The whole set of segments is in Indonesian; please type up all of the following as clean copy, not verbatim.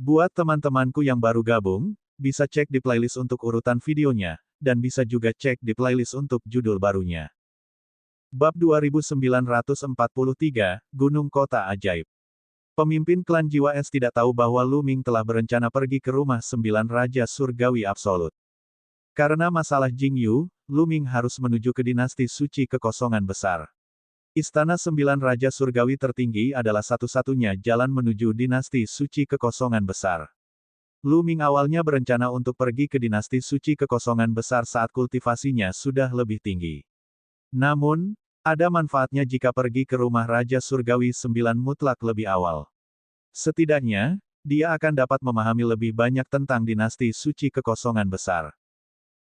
Buat teman-temanku yang baru gabung, bisa cek di playlist untuk urutan videonya, dan bisa juga cek di playlist untuk judul barunya. Bab 2943, Gunung Kota Ajaib. Pemimpin klan Jiwa Es tidak tahu bahwa Lu Ming telah berencana pergi ke rumah 9 Raja Surgawi Absolut. Karena masalah Jing Yu, Lu Ming harus menuju ke dinasti suci kekosongan besar. Istana 9 Raja Surgawi tertinggi adalah satu-satunya jalan menuju dinasti suci kekosongan besar. Lu Ming awalnya berencana untuk pergi ke dinasti suci kekosongan besar saat kultivasinya sudah lebih tinggi. Namun, ada manfaatnya jika pergi ke rumah Raja Surgawi 9 mutlak lebih awal. Setidaknya, dia akan dapat memahami lebih banyak tentang dinasti suci kekosongan besar.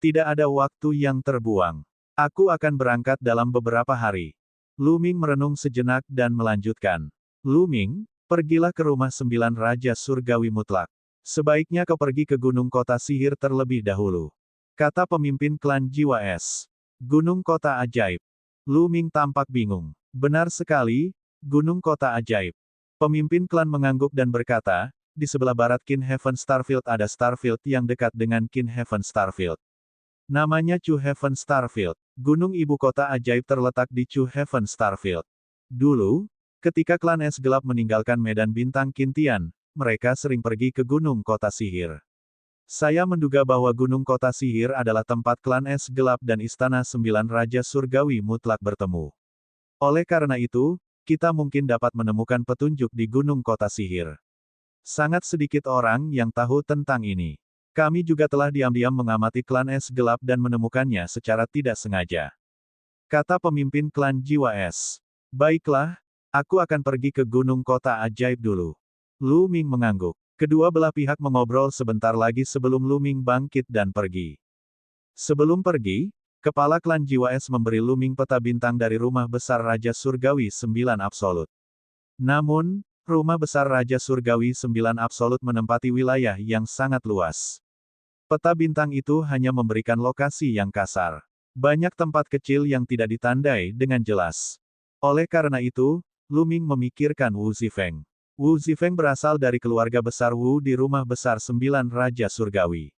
Tidak ada waktu yang terbuang. Aku akan berangkat dalam beberapa hari. Lu Ming merenung sejenak dan melanjutkan. Lu Ming, pergilah ke rumah 9 Raja Surgawi mutlak. Sebaiknya kau pergi ke Gunung Kota Sihir terlebih dahulu. Kata pemimpin klan Jiwa Es. Gunung Kota Ajaib. Lu Ming tampak bingung. Benar sekali, Gunung Kota Ajaib. Pemimpin klan mengangguk dan berkata, di sebelah barat Kin Heaven Starfield ada Starfield yang dekat dengan Kin Heaven Starfield. Namanya Chu Heaven Starfield. Gunung ibu kota ajaib terletak di Chu Heaven Starfield. Dulu, ketika klan Es Gelap meninggalkan medan bintang Kintian, mereka sering pergi ke Gunung Kota Sihir. Saya menduga bahwa Gunung Kota Sihir adalah tempat klan Es Gelap dan Istana 9 Raja Surgawi mutlak bertemu. Oleh karena itu, kita mungkin dapat menemukan petunjuk di Gunung Kota Sihir. Sangat sedikit orang yang tahu tentang ini. Kami juga telah diam-diam mengamati klan Es Gelap dan menemukannya secara tidak sengaja. Kata pemimpin klan Jiwa Es. Baiklah, aku akan pergi ke Gunung Kota Ajaib dulu. Lu Ming mengangguk. Kedua belah pihak mengobrol sebentar lagi sebelum Lu Ming bangkit dan pergi. Sebelum pergi, kepala klan Jiwa Es memberi Lu Ming peta bintang dari rumah besar Raja Surgawi 9 Absolut. Namun, rumah besar Raja Surgawi 9 Absolut menempati wilayah yang sangat luas. Peta bintang itu hanya memberikan lokasi yang kasar. Banyak tempat kecil yang tidak ditandai dengan jelas. Oleh karena itu, Lu Ming memikirkan Wu Zifeng. Wu Zifeng berasal dari keluarga besar Wu di rumah besar 9 Raja Surgawi.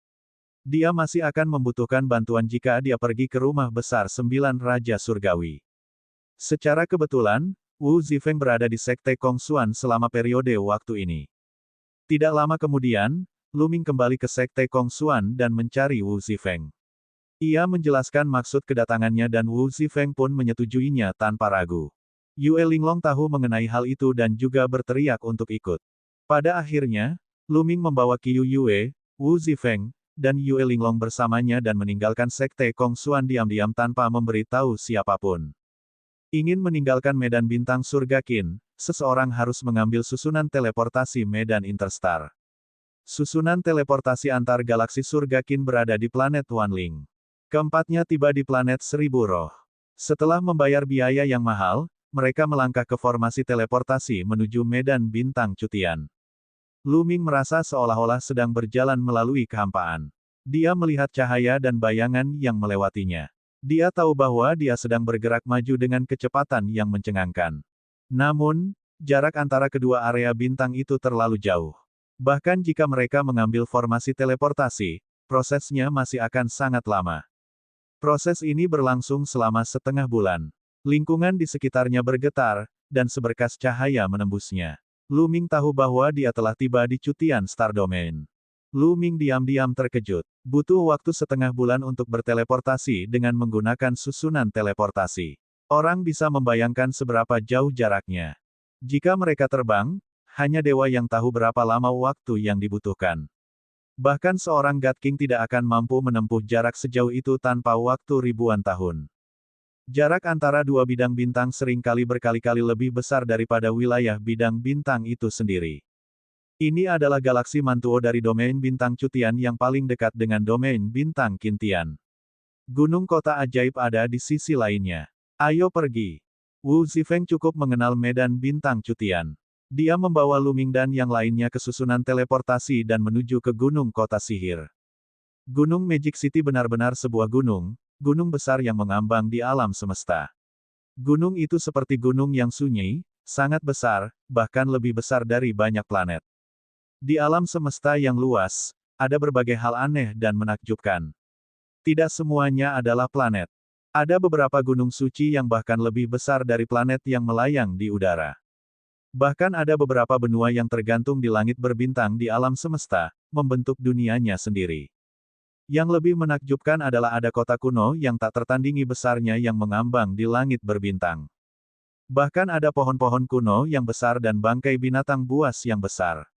Dia masih akan membutuhkan bantuan jika dia pergi ke rumah besar 9 Raja Surgawi. Secara kebetulan, Wu Zifeng berada di Sekte Kongsuan selama periode waktu ini. Tidak lama kemudian, Lu Ming kembali ke Sekte Kongsuan dan mencari Wu Zifeng. Ia menjelaskan maksud kedatangannya dan Wu Zifeng pun menyetujuinya tanpa ragu. Yue Linglong tahu mengenai hal itu dan juga berteriak untuk ikut. Pada akhirnya, Lu Ming membawa Qiu Yue, Wu Zifeng, dan Yue Linglong bersamanya dan meninggalkan Sekte Kongsuan diam-diam tanpa memberitahu siapapun. Ingin meninggalkan medan bintang surga Qin, seseorang harus mengambil susunan teleportasi medan interstar. Susunan teleportasi antar galaksi surga Qin berada di planet Wanling. Keempatnya tiba di planet Seribu Roh. Setelah membayar biaya yang mahal, mereka melangkah ke formasi teleportasi menuju medan bintang Cutian. Lu Ming merasa seolah-olah sedang berjalan melalui kehampaan. Dia melihat cahaya dan bayangan yang melewatinya. Dia tahu bahwa dia sedang bergerak maju dengan kecepatan yang mencengangkan. Namun, jarak antara kedua area bintang itu terlalu jauh. Bahkan jika mereka mengambil formasi teleportasi, prosesnya masih akan sangat lama. Proses ini berlangsung selama setengah bulan. Lingkungan di sekitarnya bergetar, dan seberkas cahaya menembusnya. Lu Ming tahu bahwa dia telah tiba di Cutian Star Domain. Lu Ming diam-diam terkejut. Butuh waktu setengah bulan untuk berteleportasi dengan menggunakan susunan teleportasi. Orang bisa membayangkan seberapa jauh jaraknya. Jika mereka terbang, hanya dewa yang tahu berapa lama waktu yang dibutuhkan. Bahkan seorang God King tidak akan mampu menempuh jarak sejauh itu tanpa waktu ribuan tahun. Jarak antara dua bidang bintang seringkali berkali-kali lebih besar daripada wilayah bidang bintang itu sendiri. Ini adalah galaksi Mantuo dari domain bintang Cutian yang paling dekat dengan domain bintang Kintian. Gunung Kota Ajaib ada di sisi lainnya. Ayo pergi. Wu Zifeng cukup mengenal medan bintang Cutian. Dia membawa Lu Ming dan yang lainnya ke susunan teleportasi dan menuju ke Gunung Kota Sihir. Gunung Magic City benar-benar sebuah gunung besar yang mengambang di alam semesta. Gunung itu seperti gunung yang sunyi, sangat besar, bahkan lebih besar dari banyak planet. Di alam semesta yang luas, ada berbagai hal aneh dan menakjubkan. Tidak semuanya adalah planet. Ada beberapa gunung suci yang bahkan lebih besar dari planet yang melayang di udara. Bahkan ada beberapa benua yang tergantung di langit berbintang di alam semesta, membentuk dunianya sendiri. Yang lebih menakjubkan adalah ada kota kuno yang tak tertandingi besarnya yang mengambang di langit berbintang. Bahkan ada pohon-pohon kuno yang besar dan bangkai binatang buas yang besar.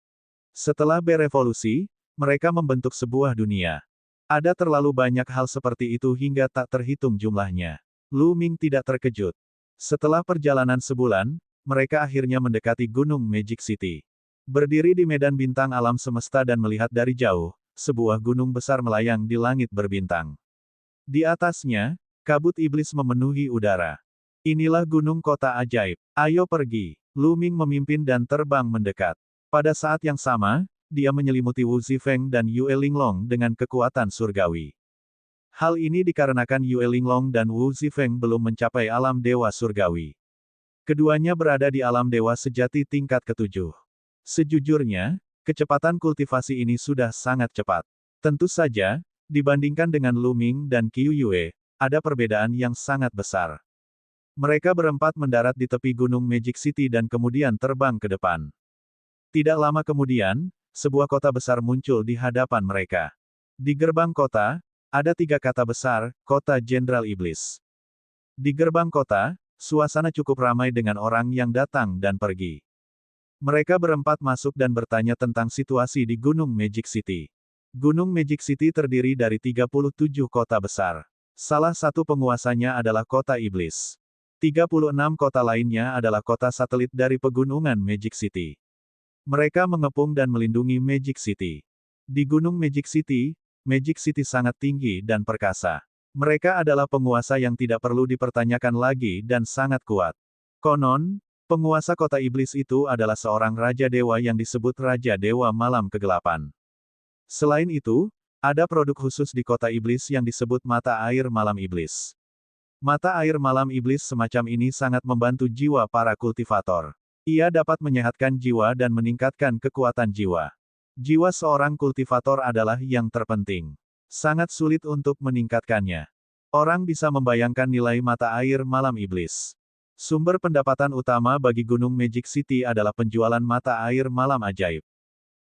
Setelah berevolusi, mereka membentuk sebuah dunia. Ada terlalu banyak hal seperti itu hingga tak terhitung jumlahnya. Lu Ming tidak terkejut. Setelah perjalanan sebulan, mereka akhirnya mendekati Gunung Magic City. Berdiri di medan bintang alam semesta dan melihat dari jauh, sebuah gunung besar melayang di langit berbintang. Di atasnya, kabut iblis memenuhi udara. Inilah gunung kota ajaib. Ayo pergi. Lu Ming memimpin dan terbang mendekat. Pada saat yang sama, dia menyelimuti Wu Zifeng dan Yue Linglong dengan kekuatan surgawi. Hal ini dikarenakan Yue Linglong dan Wu Zifeng belum mencapai alam dewa surgawi. Keduanya berada di alam dewa sejati tingkat ketujuh. Sejujurnya, kecepatan kultivasi ini sudah sangat cepat. Tentu saja, dibandingkan dengan Lu Ming dan Qiu Yue, ada perbedaan yang sangat besar. Mereka berempat mendarat di tepi Gunung Magic City dan kemudian terbang ke depan. Tidak lama kemudian, sebuah kota besar muncul di hadapan mereka. Di gerbang kota, ada 3 kata besar, Kota Jenderal Iblis. Di gerbang kota, suasana cukup ramai dengan orang yang datang dan pergi. Mereka berempat masuk dan bertanya tentang situasi di Gunung Magic City. Gunung Magic City terdiri dari 37 kota besar. Salah satu penguasanya adalah Kota Iblis. 36 kota lainnya adalah kota satelit dari pegunungan Magic City. Mereka mengepung dan melindungi Magic City. Di Gunung Magic City sangat tinggi dan perkasa. Mereka adalah penguasa yang tidak perlu dipertanyakan lagi dan sangat kuat. Konon, penguasa kota iblis itu adalah seorang Raja Dewa yang disebut Raja Dewa Malam Kegelapan. Selain itu, ada produk khusus di kota iblis yang disebut Mata Air Malam Iblis. Mata Air Malam Iblis semacam ini sangat membantu jiwa para kultivator. Ia dapat menyehatkan jiwa dan meningkatkan kekuatan jiwa. Jiwa seorang kultivator adalah yang terpenting. Sangat sulit untuk meningkatkannya. Orang bisa membayangkan nilai mata air malam iblis. Sumber pendapatan utama bagi Gunung Magic City adalah penjualan mata air malam ajaib.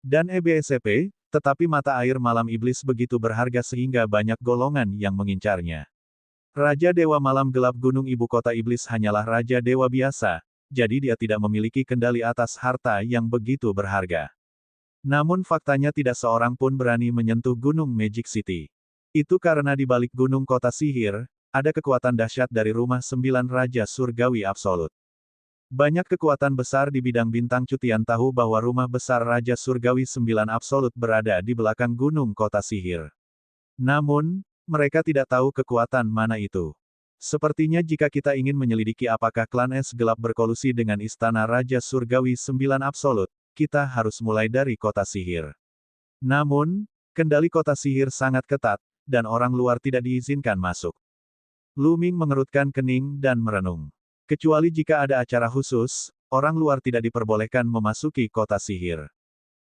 Dan EBSP, tetapi mata air malam iblis begitu berharga sehingga banyak golongan yang mengincarnya. Raja Dewa Malam Gelap Gunung Ibu Kota Iblis hanyalah Raja Dewa biasa, jadi dia tidak memiliki kendali atas harta yang begitu berharga. Namun faktanya tidak seorang pun berani menyentuh Gunung Magic City. Itu karena di balik Gunung Kota Sihir, ada kekuatan dahsyat dari Rumah 9 Raja Surgawi Absolut. Banyak kekuatan besar di bidang bintang cutian tahu bahwa Rumah Besar Raja Surgawi 9 Absolut berada di belakang Gunung Kota Sihir. Namun, mereka tidak tahu kekuatan mana itu. Sepertinya jika kita ingin menyelidiki apakah klan es gelap berkolusi dengan Istana Raja Surgawi 9 Absolut, kita harus mulai dari Kota Sihir. Namun, kendali Kota Sihir sangat ketat, dan orang luar tidak diizinkan masuk. Lu Ming mengerutkan kening dan merenung. Kecuali jika ada acara khusus, orang luar tidak diperbolehkan memasuki Kota Sihir.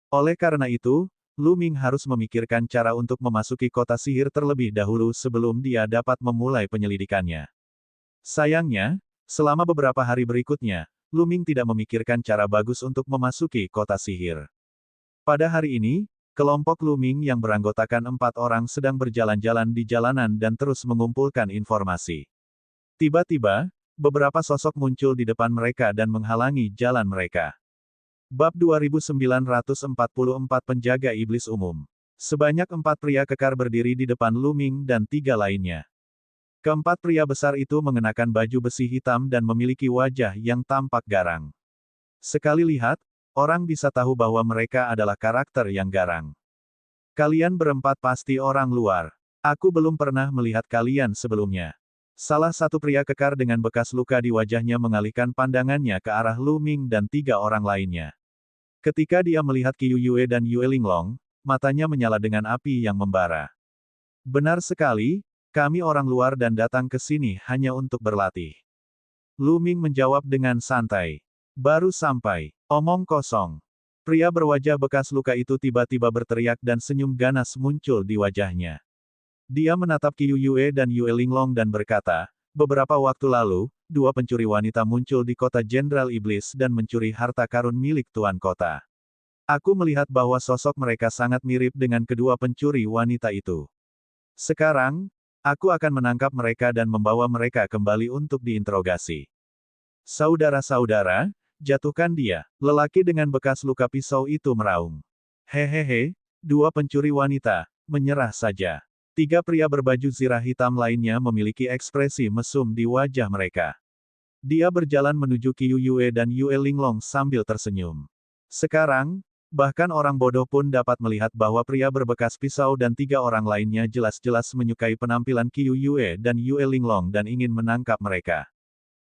Oleh karena itu, Lu Ming harus memikirkan cara untuk memasuki Kota Sihir terlebih dahulu sebelum dia dapat memulai penyelidikannya. Sayangnya, selama beberapa hari berikutnya, Lu Ming tidak memikirkan cara bagus untuk memasuki Kota Sihir. Pada hari ini, kelompok Lu Ming yang beranggotakan 4 orang sedang berjalan-jalan di jalanan dan terus mengumpulkan informasi. Tiba-tiba, beberapa sosok muncul di depan mereka dan menghalangi jalan mereka. Bab 2944 Penjaga Iblis Umum. Sebanyak 4 pria kekar berdiri di depan Lu Ming dan 3 lainnya. Keempat pria besar itu mengenakan baju besi hitam dan memiliki wajah yang tampak garang. Sekali lihat, orang bisa tahu bahwa mereka adalah karakter yang garang. Kalian berempat pasti orang luar. Aku belum pernah melihat kalian sebelumnya. Salah satu pria kekar dengan bekas luka di wajahnya mengalihkan pandangannya ke arah Lu Ming dan 3 orang lainnya. Ketika dia melihat Qiu Yue dan Yue Linglong, matanya menyala dengan api yang membara. Benar sekali, kami orang luar dan datang ke sini hanya untuk berlatih. Lu Ming menjawab dengan santai. Baru sampai. Omong kosong. Pria berwajah bekas luka itu tiba-tiba berteriak dan senyum ganas muncul di wajahnya. Dia menatap Qiu Yue dan Yue Linglong dan berkata, beberapa waktu lalu, dua pencuri wanita muncul di kota Jenderal Iblis dan mencuri harta karun milik Tuan Kota. Aku melihat bahwa sosok mereka sangat mirip dengan kedua pencuri wanita itu. Sekarang, aku akan menangkap mereka dan membawa mereka kembali untuk diinterogasi. Saudara-saudara, jatuhkan dia. Lelaki dengan bekas luka pisau itu meraung. Hehehe, dua pencuri wanita, menyerah saja. Tiga pria berbaju zirah hitam lainnya memiliki ekspresi mesum di wajah mereka. Dia berjalan menuju Qiu Yue dan Yue Linglong sambil tersenyum. Sekarang, bahkan orang bodoh pun dapat melihat bahwa pria berbekas pisau dan tiga orang lainnya jelas-jelas menyukai penampilan Qiu Yue dan Yue Linglong dan ingin menangkap mereka.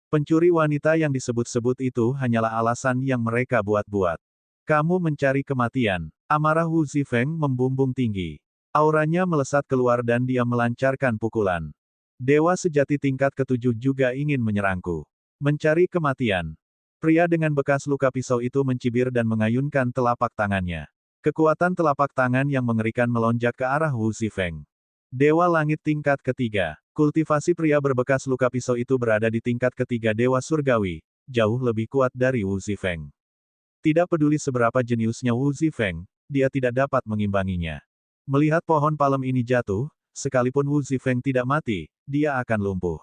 Pencuri wanita yang disebut-sebut itu hanyalah alasan yang mereka buat-buat. Kamu mencari kematian. Amarah Wu Zifeng membumbung tinggi. Auranya melesat keluar dan dia melancarkan pukulan. Dewa sejati tingkat ketujuh juga ingin menyerangku. Mencari kematian. Pria dengan bekas luka pisau itu mencibir dan mengayunkan telapak tangannya. Kekuatan telapak tangan yang mengerikan melonjak ke arah Wu Zifeng. Dewa langit tingkat ketiga. Kultivasi pria berbekas luka pisau itu berada di tingkat ketiga Dewa Surgawi, jauh lebih kuat dari Wu Zifeng. Tidak peduli seberapa jeniusnya Wu Zifeng, dia tidak dapat mengimbanginya. Melihat pohon palem ini jatuh, sekalipun Wu Zifeng tidak mati, dia akan lumpuh.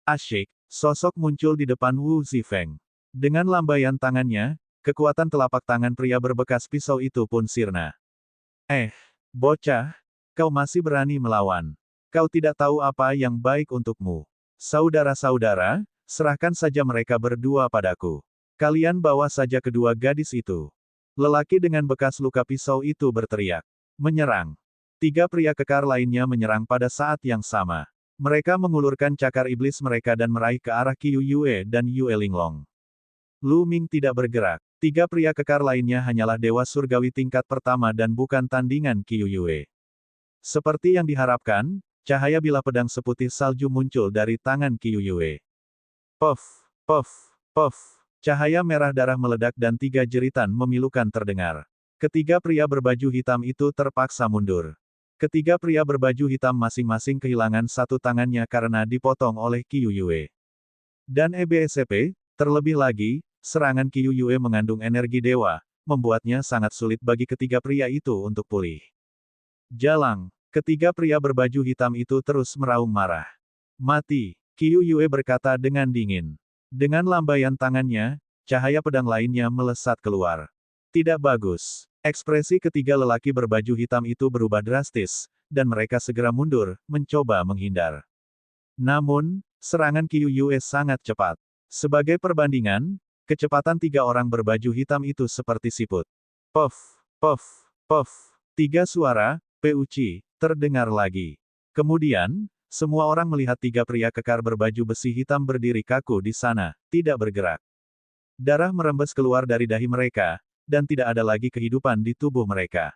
Asyik, sosok muncul di depan Wu Zifeng. Dengan lambaian tangannya, kekuatan telapak tangan pria berbekas pisau itu pun sirna. Bocah, kau masih berani melawan. Kau tidak tahu apa yang baik untukmu. Saudara-saudara, serahkan saja mereka berdua padaku. Kalian bawa saja kedua gadis itu. Lelaki dengan bekas luka pisau itu berteriak. Menyerang. Tiga pria kekar lainnya menyerang pada saat yang sama. Mereka mengulurkan cakar iblis mereka dan meraih ke arah Qiu Yue dan Yue Linglong. Lu Ming tidak bergerak. Tiga pria kekar lainnya hanyalah dewa surgawi tingkat pertama dan bukan tandingan Qiu Yue. Seperti yang diharapkan, cahaya bilah pedang seputih salju muncul dari tangan Qiu Yue. Puff, puff, puff. Cahaya merah darah meledak dan tiga jeritan memilukan terdengar. Ketiga pria berbaju hitam itu terpaksa mundur. Ketiga pria berbaju hitam masing-masing kehilangan satu tangannya karena dipotong oleh Qiu Yue. Dan EBSP, terlebih lagi, serangan Qiu Yue mengandung energi dewa, membuatnya sangat sulit bagi ketiga pria itu untuk pulih. Jalang. Ketiga pria berbaju hitam itu terus meraung marah. Mati, Qiu Yue berkata dengan dingin. Dengan lambaian tangannya, cahaya pedang lainnya melesat keluar. Tidak bagus. Ekspresi ketiga lelaki berbaju hitam itu berubah drastis, dan mereka segera mundur, mencoba menghindar. Namun, serangan Qiu Yue sangat cepat. Sebagai perbandingan, kecepatan tiga orang berbaju hitam itu seperti siput. Puff, puff, puff. Tiga suara, Peuci, terdengar lagi. Kemudian, semua orang melihat tiga pria kekar berbaju besi hitam berdiri kaku di sana, tidak bergerak. Darah merembes keluar dari dahi mereka, dan tidak ada lagi kehidupan di tubuh mereka.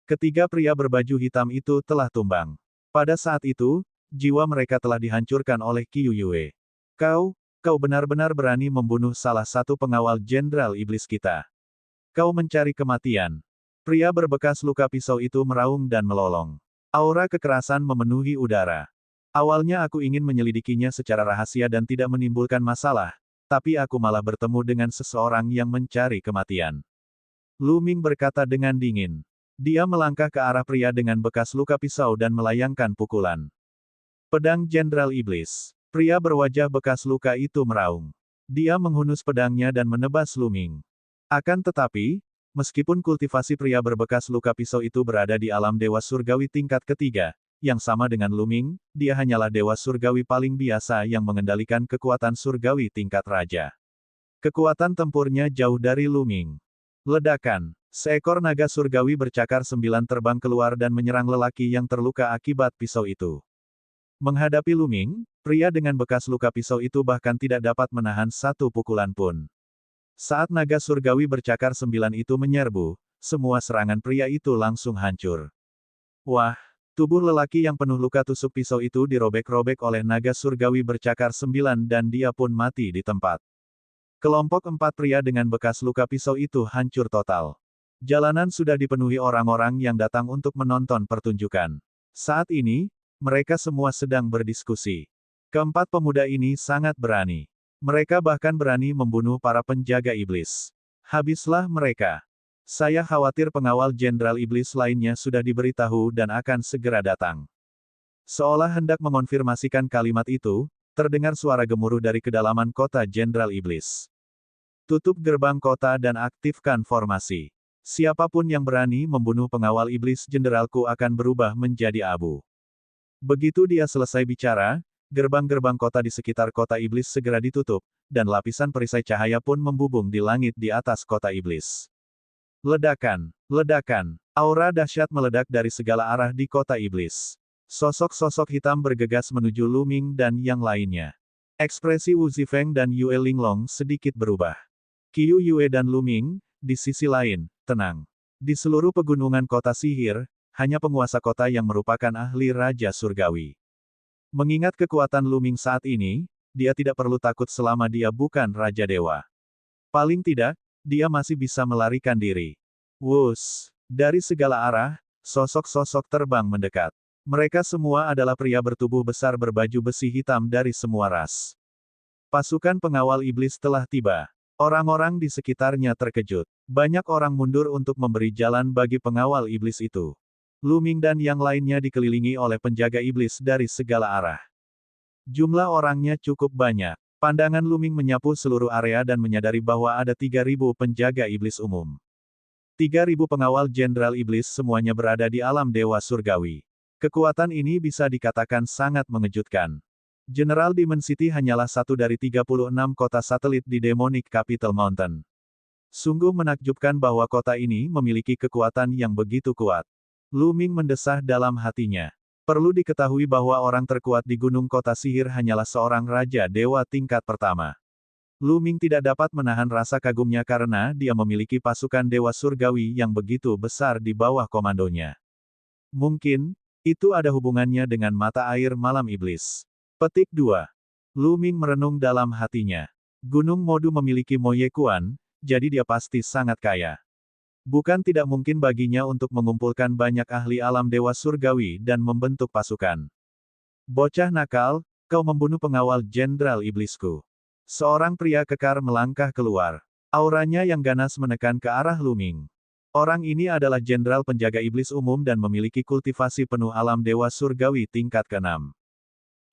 Ketiga pria berbaju hitam itu telah tumbang. Pada saat itu, jiwa mereka telah dihancurkan oleh Qiu Yue. Kau benar-benar berani membunuh salah satu pengawal Jenderal Iblis kita. Kau mencari kematian. Pria berbekas luka pisau itu meraung dan melolong. Aura kekerasan memenuhi udara. Awalnya aku ingin menyelidikinya secara rahasia dan tidak menimbulkan masalah, tapi aku malah bertemu dengan seseorang yang mencari kematian. Lu Ming berkata dengan dingin. Dia melangkah ke arah pria dengan bekas luka pisau dan melayangkan pukulan. Pedang Jenderal Iblis. Pria berwajah bekas luka itu meraung. Dia menghunus pedangnya dan menebas Lu Ming. Akan tetapi, meskipun kultivasi pria berbekas luka pisau itu berada di alam dewa surgawi tingkat ketiga, yang sama dengan Lu Ming, dia hanyalah dewa surgawi paling biasa yang mengendalikan kekuatan surgawi tingkat raja. Kekuatan tempurnya jauh dari Lu Ming. Ledakan. Seekor naga surgawi bercakar 9 terbang keluar dan menyerang lelaki yang terluka akibat pisau itu. Menghadapi Lu Ming, pria dengan bekas luka pisau itu bahkan tidak dapat menahan satu pukulan pun. Saat naga surgawi bercakar 9 itu menyerbu, semua serangan pria itu langsung hancur. Wah, tubuh lelaki yang penuh luka tusuk pisau itu dirobek-robek oleh naga surgawi bercakar 9 dan dia pun mati di tempat. Kelompok 4 pria dengan bekas luka pisau itu hancur total. Jalanan sudah dipenuhi orang-orang yang datang untuk menonton pertunjukan. Saat ini, mereka semua sedang berdiskusi. Keempat pemuda ini sangat berani. Mereka bahkan berani membunuh para penjaga iblis. Habislah mereka. Saya khawatir pengawal Jenderal Iblis lainnya sudah diberitahu dan akan segera datang. Seolah hendak mengonfirmasikan kalimat itu, terdengar suara gemuruh dari kedalaman kota Jenderal Iblis. Tutup gerbang kota dan aktifkan formasi. Siapapun yang berani membunuh pengawal iblis jenderalku akan berubah menjadi abu. Begitu dia selesai bicara, gerbang-gerbang kota di sekitar kota iblis segera ditutup, dan lapisan perisai cahaya pun membubung di langit di atas kota iblis. Ledakan, ledakan, aura dahsyat meledak dari segala arah di kota iblis. Sosok-sosok hitam bergegas menuju Lu Ming dan yang lainnya. Ekspresi Wu Zifeng dan Yue Linglong sedikit berubah. Qiu Yue dan Lu Ming, di sisi lain, tenang. Di seluruh pegunungan kota sihir, hanya penguasa kota yang merupakan ahli Raja Surgawi. Mengingat kekuatan Lu Ming saat ini, dia tidak perlu takut selama dia bukan Raja Dewa. Paling tidak, dia masih bisa melarikan diri. Wus! Dari segala arah, sosok-sosok terbang mendekat. Mereka semua adalah pria bertubuh besar berbaju besi hitam dari semua ras. Pasukan pengawal iblis telah tiba. Orang-orang di sekitarnya terkejut. Banyak orang mundur untuk memberi jalan bagi pengawal iblis itu. Lu Ming dan yang lainnya dikelilingi oleh penjaga iblis dari segala arah. Jumlah orangnya cukup banyak. Pandangan Lu Ming menyapu seluruh area dan menyadari bahwa ada 3.000 penjaga iblis umum. 3.000 pengawal Jenderal Iblis semuanya berada di alam Dewa Surgawi. Kekuatan ini bisa dikatakan sangat mengejutkan. General Demon City hanyalah satu dari 36 kota satelit di Demonic Capital Mountain. Sungguh menakjubkan bahwa kota ini memiliki kekuatan yang begitu kuat. Lu Ming mendesah dalam hatinya. Perlu diketahui bahwa orang terkuat di gunung kota sihir hanyalah seorang Raja Dewa tingkat pertama. Lu Ming tidak dapat menahan rasa kagumnya karena dia memiliki pasukan Dewa Surgawi yang begitu besar di bawah komandonya. Mungkin, itu ada hubungannya dengan mata air malam iblis. Petik 2. Lu Ming merenung dalam hatinya. Gunung Modu memiliki Moye Kuan, jadi dia pasti sangat kaya. Bukan tidak mungkin baginya untuk mengumpulkan banyak ahli alam Dewa Surgawi dan membentuk pasukan. Bocah nakal, kau membunuh pengawal Jenderal Iblisku. Seorang pria kekar melangkah keluar. Auranya yang ganas menekan ke arah Lu Ming. Orang ini adalah jenderal penjaga iblis umum dan memiliki kultivasi penuh alam Dewa Surgawi tingkat ke-6.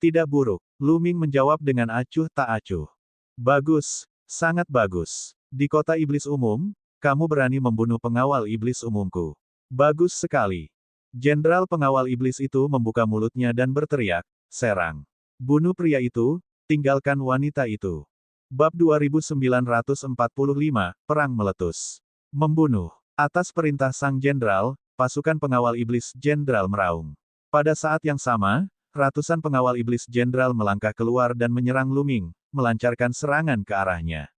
Tidak buruk, Lu Ming menjawab dengan acuh tak acuh. Bagus, sangat bagus. Di kota iblis umum, kamu berani membunuh pengawal iblis umumku. Bagus sekali. Jenderal pengawal iblis itu membuka mulutnya dan berteriak, serang. Bunuh pria itu, tinggalkan wanita itu. Bab 2945, Perang Meletus. Membunuh. Atas perintah sang jenderal, pasukan pengawal iblis jenderal meraung. Pada saat yang sama, ratusan pengawal iblis jenderal melangkah keluar dan menyerang Lu Ming, melancarkan serangan ke arahnya.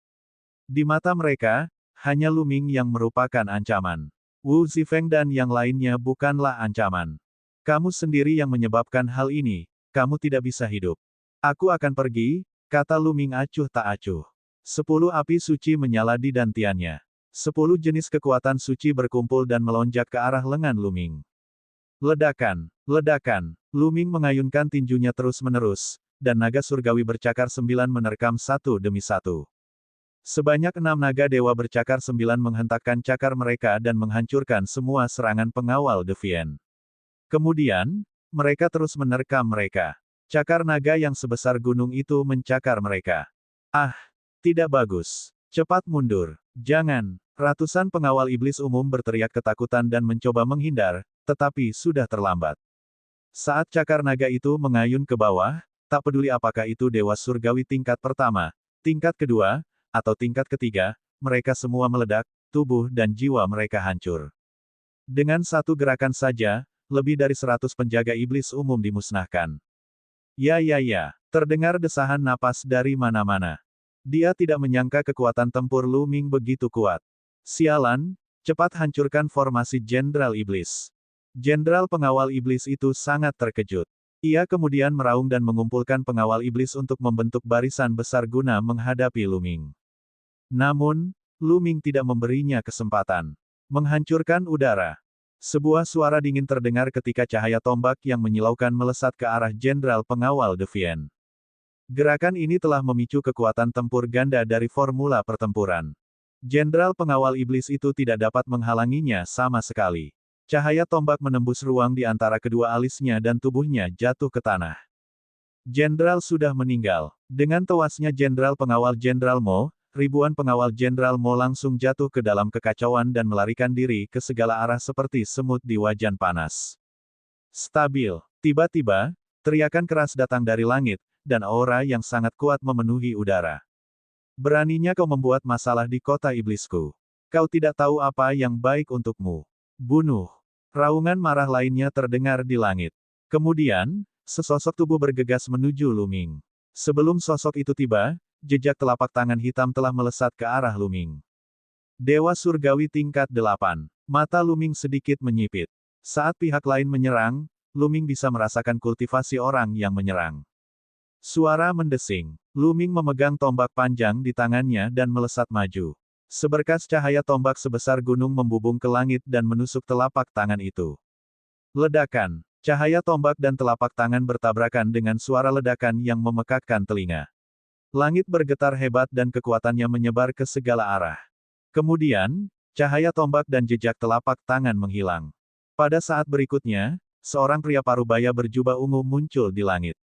Di mata mereka, hanya Lu Ming yang merupakan ancaman. Wu Zifeng dan yang lainnya bukanlah ancaman. Kamu sendiri yang menyebabkan hal ini, kamu tidak bisa hidup. Aku akan pergi, kata Lu Ming acuh tak acuh. 10 api suci menyala di dantiannya. 10 jenis kekuatan suci berkumpul dan melonjak ke arah lengan Lu Ming. Ledakan, ledakan, Lu Ming mengayunkan tinjunya terus-menerus, dan naga surgawi bercakar 9 menerkam satu demi satu. Sebanyak 6 naga dewa bercakar 9 menghentakkan cakar mereka dan menghancurkan semua serangan pengawal Deviant. Kemudian, mereka terus menerkam mereka. Cakar naga yang sebesar gunung itu mencakar mereka. Ah, tidak bagus. Cepat mundur. Jangan. Ratusan pengawal iblis umum berteriak ketakutan dan mencoba menghindar, tetapi sudah terlambat. Saat cakar naga itu mengayun ke bawah, tak peduli apakah itu dewa surgawi tingkat pertama, tingkat kedua, atau tingkat ketiga, mereka semua meledak, tubuh dan jiwa mereka hancur. Dengan satu gerakan saja, lebih dari 100 penjaga iblis umum dimusnahkan. Ya, terdengar desahan napas dari mana-mana. Dia tidak menyangka kekuatan tempur Lu Ming begitu kuat. Sialan, cepat hancurkan formasi Jenderal Iblis. Jenderal pengawal iblis itu sangat terkejut. Ia kemudian meraung dan mengumpulkan pengawal iblis untuk membentuk barisan besar guna menghadapi Lu Ming. Namun, Lu Ming tidak memberinya kesempatan. Menghancurkan udara. Sebuah suara dingin terdengar ketika cahaya tombak yang menyilaukan melesat ke arah Jenderal Pengawal Deviant. Gerakan ini telah memicu kekuatan tempur ganda dari formula pertempuran. Jenderal Pengawal Iblis itu tidak dapat menghalanginya sama sekali. Cahaya tombak menembus ruang di antara kedua alisnya dan tubuhnya jatuh ke tanah. Jenderal sudah meninggal. Dengan tewasnya Jenderal Pengawal Jenderal Mo, ribuan pengawal Jenderal Mo langsung jatuh ke dalam kekacauan dan melarikan diri ke segala arah seperti semut di wajan panas. Stabil. Tiba-tiba, teriakan keras datang dari langit, dan aura yang sangat kuat memenuhi udara. Beraninya kau membuat masalah di kota iblisku. Kau tidak tahu apa yang baik untukmu. Bunuh. Raungan marah lainnya terdengar di langit. Kemudian, sesosok tubuh bergegas menuju Lu Ming. Sebelum sosok itu tiba, jejak telapak tangan hitam telah melesat ke arah Lu Ming. Dewa Surgawi tingkat 8. Mata Lu Ming sedikit menyipit. Saat pihak lain menyerang, Lu Ming bisa merasakan kultivasi orang yang menyerang. Suara mendesing. Lu Ming memegang tombak panjang di tangannya dan melesat maju. Seberkas cahaya tombak sebesar gunung membubung ke langit dan menusuk telapak tangan itu. Ledakan. Cahaya tombak dan telapak tangan bertabrakan dengan suara ledakan yang memekakkan telinga. Langit bergetar hebat dan kekuatannya menyebar ke segala arah. Kemudian, cahaya tombak dan jejak telapak tangan menghilang. Pada saat berikutnya, seorang pria parubaya berjubah ungu muncul di langit.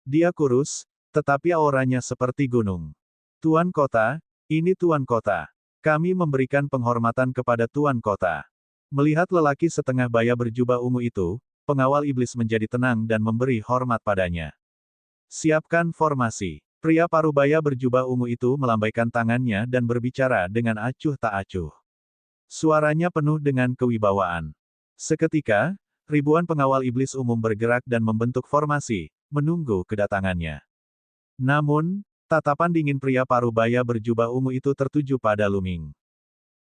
Dia kurus, tetapi auranya seperti gunung. Tuan kota, ini Tuan kota. Kami memberikan penghormatan kepada Tuan kota. Melihat lelaki setengah baya berjubah ungu itu, pengawal iblis menjadi tenang dan memberi hormat padanya. Siapkan formasi. Pria parubaya berjubah ungu itu melambaikan tangannya dan berbicara dengan acuh tak acuh. Suaranya penuh dengan kewibawaan. Seketika, ribuan pengawal iblis umum bergerak dan membentuk formasi, menunggu kedatangannya. Namun, tatapan dingin pria parubaya berjubah ungu itu tertuju pada Lu Ming.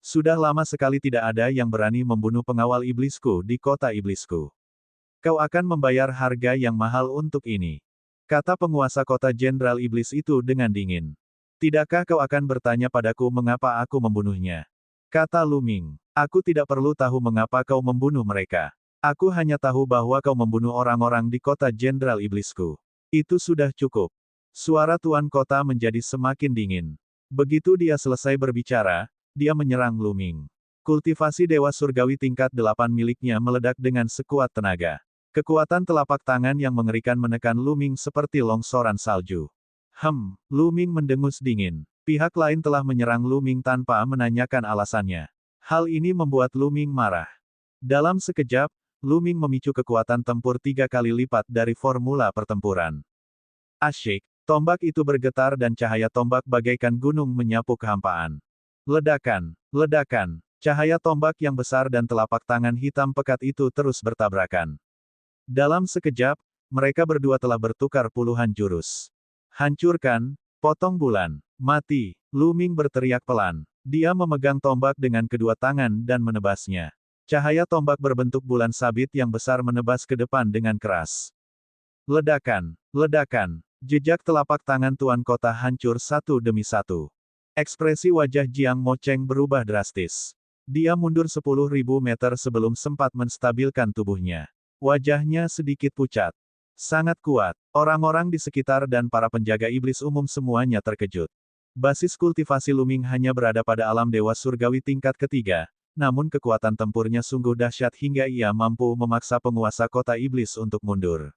Sudah lama sekali tidak ada yang berani membunuh pengawal iblisku di kota iblisku. Kau akan membayar harga yang mahal untuk ini. Kata penguasa kota Jenderal Iblis itu dengan dingin. Tidakkah kau akan bertanya padaku mengapa aku membunuhnya? Kata Lu Ming. Aku tidak perlu tahu mengapa kau membunuh mereka. Aku hanya tahu bahwa kau membunuh orang-orang di kota Jenderal Iblisku. Itu sudah cukup. Suara Tuan Kota menjadi semakin dingin. Begitu dia selesai berbicara, dia menyerang Lu Ming. Kultivasi Dewa Surgawi tingkat 8 miliknya meledak dengan sekuat tenaga. Kekuatan telapak tangan yang mengerikan menekan Lu Ming seperti longsoran salju. Lu Ming mendengus dingin. Pihak lain telah menyerang Lu Ming tanpa menanyakan alasannya. Hal ini membuat Lu Ming marah. Dalam sekejap, Lu Ming memicu kekuatan tempur 3 kali lipat dari formula pertempuran. Asyik, tombak itu bergetar dan cahaya tombak bagaikan gunung menyapu kehampaan. Ledakan, ledakan, cahaya tombak yang besar dan telapak tangan hitam pekat itu terus bertabrakan. Dalam sekejap, mereka berdua telah bertukar puluhan jurus. Hancurkan, potong bulan, mati, Lu Ming berteriak pelan. Dia memegang tombak dengan kedua tangan dan menebasnya. Cahaya tombak berbentuk bulan sabit yang besar menebas ke depan dengan keras. Ledakan, ledakan, jejak telapak tangan Tuan Kota hancur satu demi satu. Ekspresi wajah Jiang Mo Cheng berubah drastis. Dia mundur 10.000 meter sebelum sempat menstabilkan tubuhnya. Wajahnya sedikit pucat. Sangat kuat. Orang-orang di sekitar dan para penjaga iblis umum semuanya terkejut. Basis kultivasi Lu Ming hanya berada pada alam dewa surgawi tingkat ketiga, namun kekuatan tempurnya sungguh dahsyat hingga ia mampu memaksa penguasa kota iblis untuk mundur.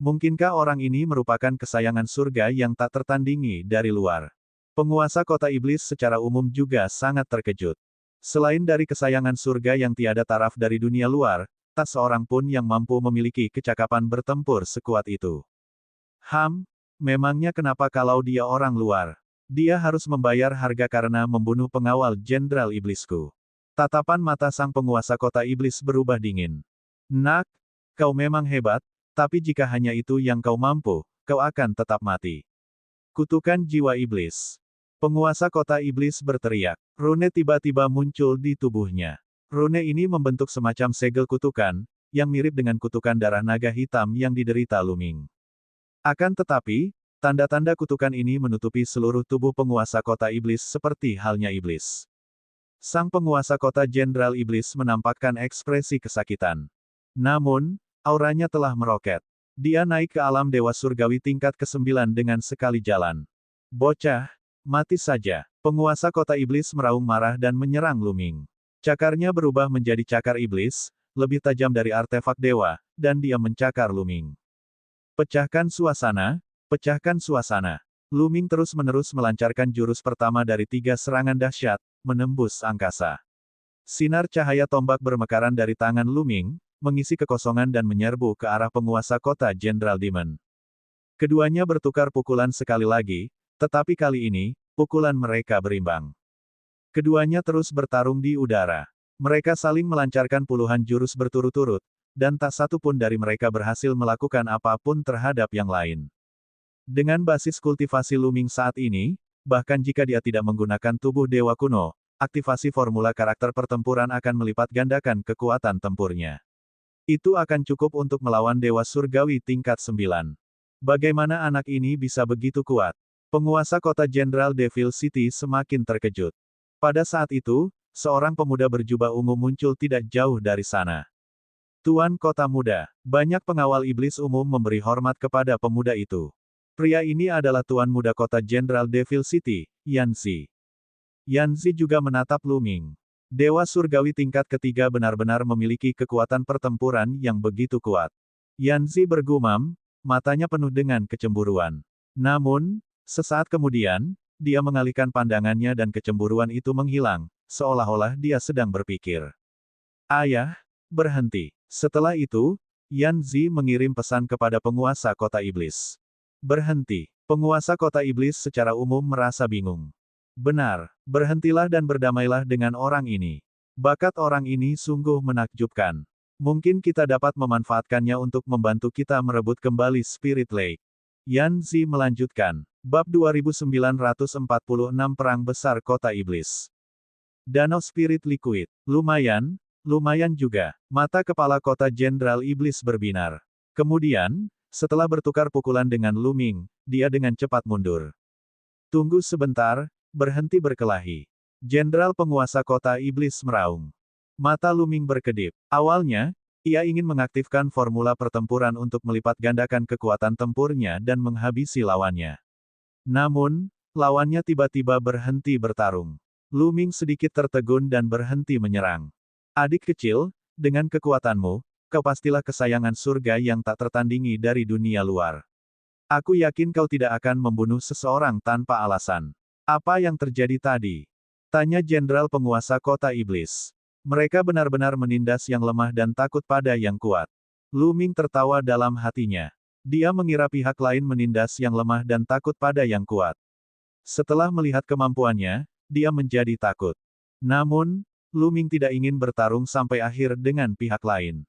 Mungkinkah orang ini merupakan kesayangan surga yang tak tertandingi dari luar? Penguasa kota iblis secara umum juga sangat terkejut. Selain dari kesayangan surga yang tiada taraf dari dunia luar, tak seorang pun yang mampu memiliki kecakapan bertempur sekuat itu. Memangnya kenapa kalau dia orang luar? Dia harus membayar harga karena membunuh pengawal Jenderal Iblisku. Tatapan mata sang penguasa kota iblis berubah dingin. Nak, kau memang hebat, tapi jika hanya itu yang kau mampu, kau akan tetap mati. Kutukan jiwa iblis. Penguasa kota iblis berteriak. Rune tiba-tiba muncul di tubuhnya. Rune ini membentuk semacam segel kutukan, yang mirip dengan kutukan darah naga hitam yang diderita Lu Ming. Akan tetapi, Tanda-tanda kutukan ini menutupi seluruh tubuh penguasa kota iblis seperti halnya iblis. Sang penguasa kota Jenderal Iblis menampakkan ekspresi kesakitan. Namun, auranya telah meroket. Dia naik ke alam dewa surgawi tingkat ke-9 dengan sekali jalan. Bocah, mati saja. Penguasa kota iblis meraung marah dan menyerang Luming. Cakarnya berubah menjadi cakar iblis, lebih tajam dari artefak dewa, dan dia mencakar Luming. Pecahkan suasana, pecahkan suasana. Luming terus-menerus melancarkan jurus pertama dari 3 serangan dahsyat, menembus angkasa. Sinar cahaya tombak bermekaran dari tangan Luming, mengisi kekosongan dan menyerbu ke arah penguasa kota Jenderal Demon. Keduanya bertukar pukulan sekali lagi, tetapi kali ini, pukulan mereka berimbang. Keduanya terus bertarung di udara. Mereka saling melancarkan puluhan jurus berturut-turut, dan tak satu pun dari mereka berhasil melakukan apapun terhadap yang lain. Dengan basis kultivasi Luming saat ini, bahkan jika dia tidak menggunakan tubuh dewa kuno, aktivasi formula karakter pertempuran akan melipat gandakan kekuatan tempurnya. Itu akan cukup untuk melawan dewa surgawi tingkat 9. Bagaimana anak ini bisa begitu kuat? Penguasa kota Jenderal Devil City semakin terkejut. Pada saat itu, seorang pemuda berjubah ungu muncul tidak jauh dari sana. Tuan Kota Muda, banyak pengawal iblis umum memberi hormat kepada pemuda itu. Pria ini adalah Tuan Muda Kota Jenderal Devil City, Yanzi. Yanzi juga menatap Luming. Dewa surgawi tingkat ketiga benar-benar memiliki kekuatan pertempuran yang begitu kuat. Yanzi bergumam, matanya penuh dengan kecemburuan. Namun, sesaat kemudian, dia mengalihkan pandangannya dan kecemburuan itu menghilang, seolah-olah dia sedang berpikir. Ayah, berhenti. Setelah itu, Yanzi mengirim pesan kepada penguasa kota iblis. Berhenti. Penguasa kota iblis secara umum merasa bingung. Benar, berhentilah dan berdamailah dengan orang ini. Bakat orang ini sungguh menakjubkan. Mungkin kita dapat memanfaatkannya untuk membantu kita merebut kembali Spirit Lake. Yanzi melanjutkan. Bab 2946 Perang Besar Kota Iblis. Danau Spirit Liquid. Lumayan juga. Mata kepala kota Jenderal Iblis berbinar. Kemudian, setelah bertukar pukulan dengan Luming, dia dengan cepat mundur. Tunggu sebentar, berhenti berkelahi. Jenderal penguasa kota Iblis meraung. Mata Luming berkedip. Awalnya, ia ingin mengaktifkan formula pertempuran untuk melipat gandakan kekuatan tempurnya dan menghabisi lawannya. Namun, lawannya tiba-tiba berhenti bertarung. Luming sedikit tertegun dan berhenti menyerang. Adik kecil, dengan kekuatanmu, kau pastilah kesayangan surga yang tak tertandingi dari dunia luar. Aku yakin kau tidak akan membunuh seseorang tanpa alasan. Apa yang terjadi tadi? Tanya Jenderal penguasa kota iblis. Mereka benar-benar menindas yang lemah dan takut pada yang kuat. Luming tertawa dalam hatinya. Dia mengira pihak lain menindas yang lemah dan takut pada yang kuat. Setelah melihat kemampuannya, dia menjadi takut. Namun, Luming tidak ingin bertarung sampai akhir dengan pihak lain.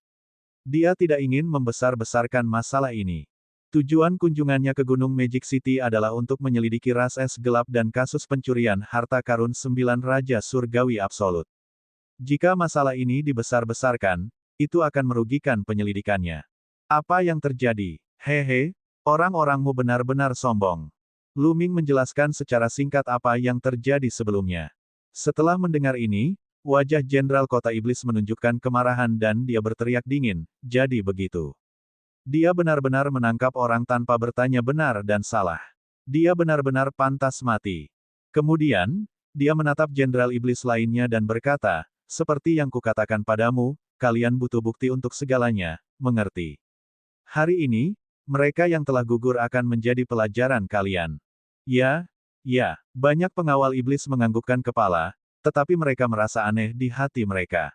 Dia tidak ingin membesar-besarkan masalah ini. Tujuan kunjungannya ke Gunung Magic City adalah untuk menyelidiki ras es gelap dan kasus pencurian harta karun 9 Raja Surgawi Absolut. Jika masalah ini dibesar-besarkan, itu akan merugikan penyelidikannya. Apa yang terjadi? Hehe, orang-orangmu benar-benar sombong. Luming menjelaskan secara singkat apa yang terjadi sebelumnya. Setelah mendengar ini, wajah Jenderal Kota Iblis menunjukkan kemarahan dan dia berteriak dingin, jadi begitu. Dia benar-benar menangkap orang tanpa bertanya benar dan salah. Dia benar-benar pantas mati. Kemudian, dia menatap Jenderal Iblis lainnya dan berkata, seperti yang kukatakan padamu, kalian butuh bukti untuk segalanya, mengerti? Hari ini, mereka yang telah gugur akan menjadi pelajaran kalian. Ya, banyak pengawal iblis menganggukkan kepala, tetapi mereka merasa aneh di hati mereka.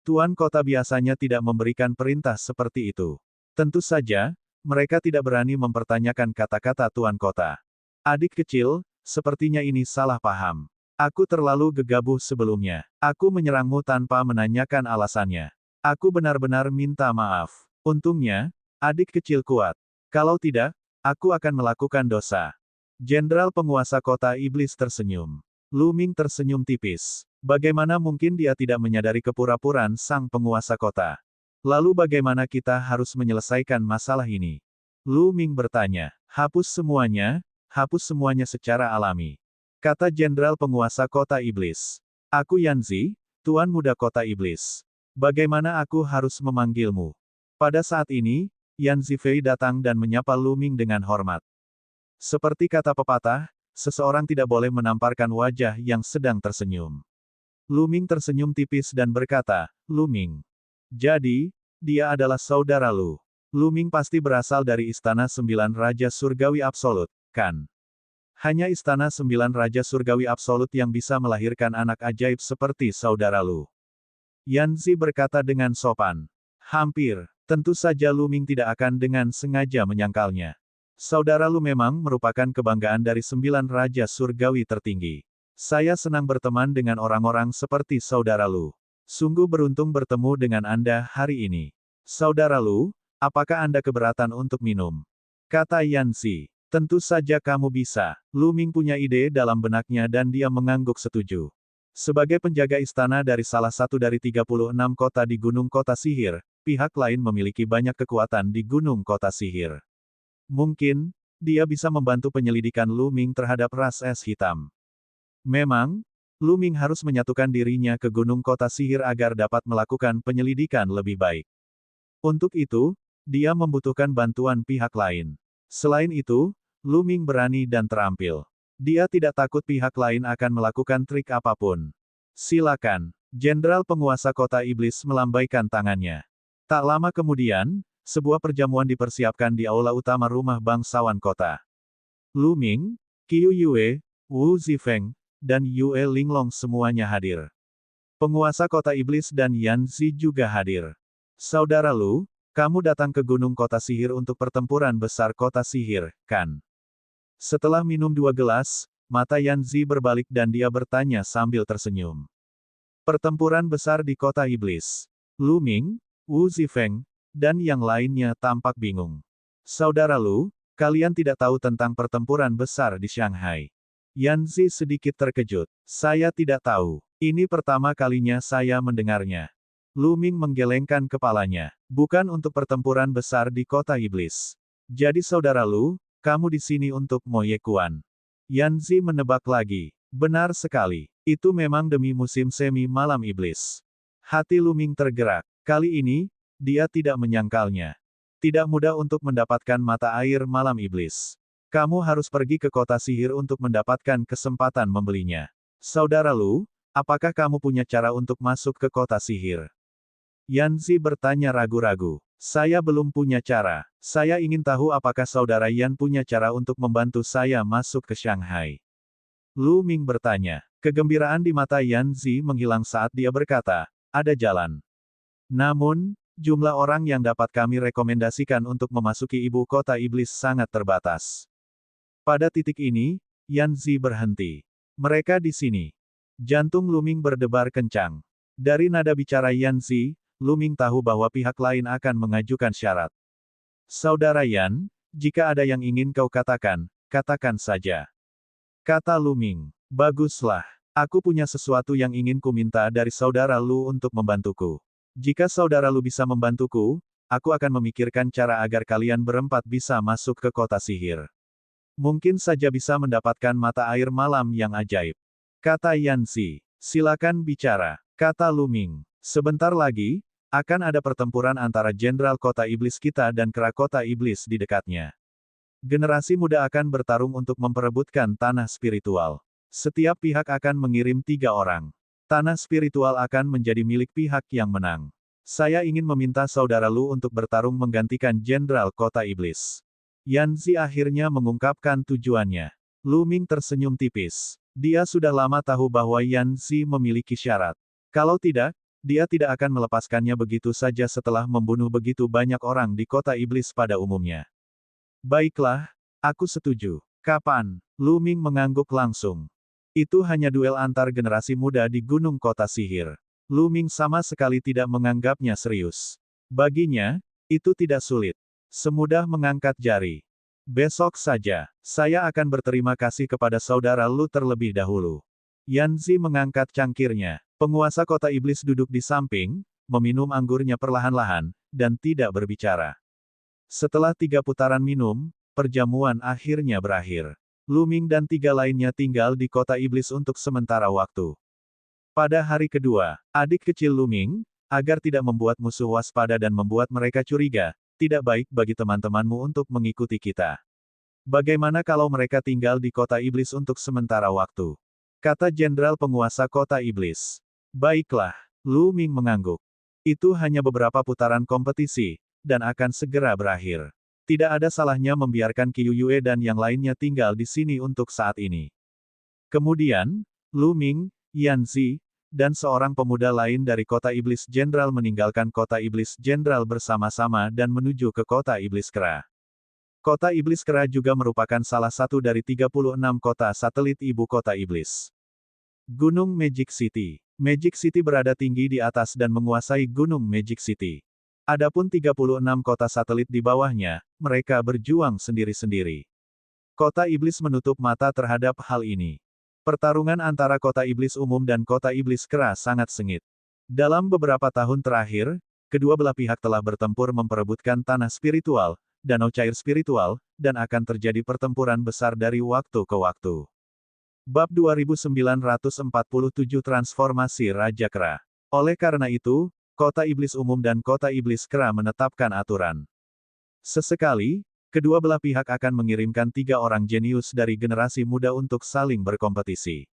Tuan kota biasanya tidak memberikan perintah seperti itu. Tentu saja, mereka tidak berani mempertanyakan kata-kata tuan kota. Adik kecil, sepertinya ini salah paham. Aku terlalu gegabah sebelumnya. Aku menyerangmu tanpa menanyakan alasannya. Aku benar-benar minta maaf. Untungnya, adik kecil kuat. Kalau tidak, aku akan melakukan dosa. Jenderal penguasa kota iblis tersenyum. Luming tersenyum tipis. Bagaimana mungkin dia tidak menyadari kepura-puraan sang penguasa kota? Lalu bagaimana kita harus menyelesaikan masalah ini? Luming bertanya. hapus semuanya secara alami. Kata Jenderal Penguasa Kota Iblis. Aku Yanzi, Tuan Muda Kota Iblis. Bagaimana aku harus memanggilmu? Pada saat ini, Yan Zifei datang dan menyapa Lu Ming dengan hormat. Seperti kata pepatah, seseorang tidak boleh menamparkan wajah yang sedang tersenyum. Lu Ming tersenyum tipis dan berkata, Lu Ming. Jadi, dia adalah saudara Lu. Lu Ming pasti berasal dari Istana Sembilan Raja Surgawi Absolut, kan? Hanya Istana Sembilan Raja Surgawi Absolut yang bisa melahirkan anak ajaib seperti saudara Lu. Yanzi berkata dengan sopan. Hampir, tentu saja Lu Ming tidak akan dengan sengaja menyangkalnya. Saudara Lu memang merupakan kebanggaan dari Sembilan Raja Surgawi tertinggi. Saya senang berteman dengan orang-orang seperti saudara Lu. Sungguh beruntung bertemu dengan Anda hari ini. Saudara Lu, apakah Anda keberatan untuk minum? Kata Yanzi. Tentu saja kamu bisa. Lu Ming punya ide dalam benaknya dan dia mengangguk setuju. Sebagai penjaga istana dari salah satu dari 36 kota di Gunung Kota Sihir, pihak lain memiliki banyak kekuatan di Gunung Kota Sihir. Mungkin, dia bisa membantu penyelidikan Lu Ming terhadap ras es hitam. Memang, Lu Ming harus menyatukan dirinya ke Gunung Kota Sihir agar dapat melakukan penyelidikan lebih baik. Untuk itu, dia membutuhkan bantuan pihak lain. Selain itu, Lu Ming berani dan terampil. Dia tidak takut pihak lain akan melakukan trik apapun. Silakan. Jenderal Penguasa Kota Iblis melambaikan tangannya. Tak lama kemudian, sebuah perjamuan dipersiapkan di aula utama rumah bangsawan kota. Lu Ming, Qiu Yue, Wu Zifeng, dan Yue Linglong semuanya hadir. Penguasa Kota Iblis dan Yanzi juga hadir. Saudara Lu, kamu datang ke Gunung Kota Sihir untuk pertempuran besar Kota Sihir, kan? Setelah minum 2 gelas, mata Yanzi berbalik dan dia bertanya sambil tersenyum. Pertempuran besar di Kota Iblis. Lu Ming, Wu Zifeng, dan yang lainnya tampak bingung. Saudara Lu, kalian tidak tahu tentang pertempuran besar di Shanghai. Yanzi sedikit terkejut. Saya tidak tahu. Ini pertama kalinya saya mendengarnya. Lu Ming menggelengkan kepalanya. Bukan untuk pertempuran besar di Kota Iblis. Jadi saudara Lu, kamu di sini untuk Mo Ye Kuan. Yanzi menebak lagi. Benar sekali. Itu memang demi musim semi malam iblis. Hati Lu Ming tergerak. Kali ini, dia tidak menyangkalnya. Tidak mudah untuk mendapatkan mata air malam iblis. Kamu harus pergi ke kota sihir untuk mendapatkan kesempatan membelinya. Saudara Lu, apakah kamu punya cara untuk masuk ke kota sihir? Yanzi bertanya ragu-ragu. Saya belum punya cara. Saya ingin tahu apakah saudara Yan punya cara untuk membantu saya masuk ke Shanghai. Lu Ming bertanya. Kegembiraan di mata Yanzi menghilang saat dia berkata, ada jalan. Namun, jumlah orang yang dapat kami rekomendasikan untuk memasuki ibu kota iblis sangat terbatas. Pada titik ini, Yanzi berhenti. Mereka di sini. Jantung Lu Ming berdebar kencang. Dari nada bicara Yanzi, Lu Ming tahu bahwa pihak lain akan mengajukan syarat. Saudara Yan, jika ada yang ingin kau katakan, katakan saja. Kata Lu Ming. Baguslah. Aku punya sesuatu yang ingin ku minta dari saudara Lu untuk membantuku. Jika saudara Lu bisa membantuku, aku akan memikirkan cara agar kalian berempat bisa masuk ke kota sihir. Mungkin saja bisa mendapatkan mata air malam yang ajaib. Kata Yanzi. Silakan bicara. Kata Lu Ming. Sebentar lagi, akan ada pertempuran antara Jenderal Kota Iblis kita dan Kera Kota Iblis di dekatnya. Generasi muda akan bertarung untuk memperebutkan tanah spiritual. Setiap pihak akan mengirim 3 orang. Tanah spiritual akan menjadi milik pihak yang menang. Saya ingin meminta saudara Lu untuk bertarung menggantikan Jenderal Kota Iblis. Yanzi akhirnya mengungkapkan tujuannya. Lu Ming tersenyum tipis. Dia sudah lama tahu bahwa Yanzi memiliki syarat. Kalau tidak, dia tidak akan melepaskannya begitu saja setelah membunuh begitu banyak orang di kota iblis pada umumnya. Baiklah, aku setuju. Kapan? Lu Ming mengangguk langsung. Itu hanya duel antar generasi muda di Gunung Kota Sihir. Lu Ming sama sekali tidak menganggapnya serius. Baginya, itu tidak sulit. Semudah mengangkat jari. Besok saja, saya akan berterima kasih kepada saudara Lu terlebih dahulu. Yanzi mengangkat cangkirnya. Penguasa kota iblis duduk di samping, meminum anggurnya perlahan-lahan, dan tidak berbicara. Setelah 3 putaran minum, perjamuan akhirnya berakhir. Lu Ming dan 3 lainnya tinggal di kota iblis untuk sementara waktu. Pada hari kedua, adik kecil Lu Ming, agar tidak membuat musuh waspada dan membuat mereka curiga, tidak baik bagi teman-temanmu untuk mengikuti kita. Bagaimana kalau mereka tinggal di kota iblis untuk sementara waktu? Kata Jenderal Penguasa Kota Iblis. Baiklah, Lu Ming mengangguk. Itu hanya beberapa putaran kompetisi, dan akan segera berakhir. Tidak ada salahnya membiarkan Qiu Yue dan yang lainnya tinggal di sini untuk saat ini. Kemudian, Lu Ming, Yan Zi, dan seorang pemuda lain dari Kota Iblis Jenderal meninggalkan Kota Iblis Jenderal bersama-sama dan menuju ke Kota Iblis Kera. Kota Iblis Kera juga merupakan salah satu dari 36 kota satelit ibu kota iblis. Gunung Magic City. Magic City berada tinggi di atas dan menguasai Gunung Magic City. Adapun 36 kota satelit di bawahnya, mereka berjuang sendiri-sendiri. Kota Iblis menutup mata terhadap hal ini. Pertarungan antara Kota Iblis Umum dan Kota Iblis Kera sangat sengit. Dalam beberapa tahun terakhir, kedua belah pihak telah bertempur memperebutkan tanah spiritual, danau cair spiritual, dan akan terjadi pertempuran besar dari waktu ke waktu. Bab 2947 Transformasi Raja Kera. Oleh karena itu, Kota Iblis Umum dan Kota Iblis Kera menetapkan aturan. Sesekali, kedua belah pihak akan mengirimkan 3 orang jenius dari generasi muda untuk saling berkompetisi.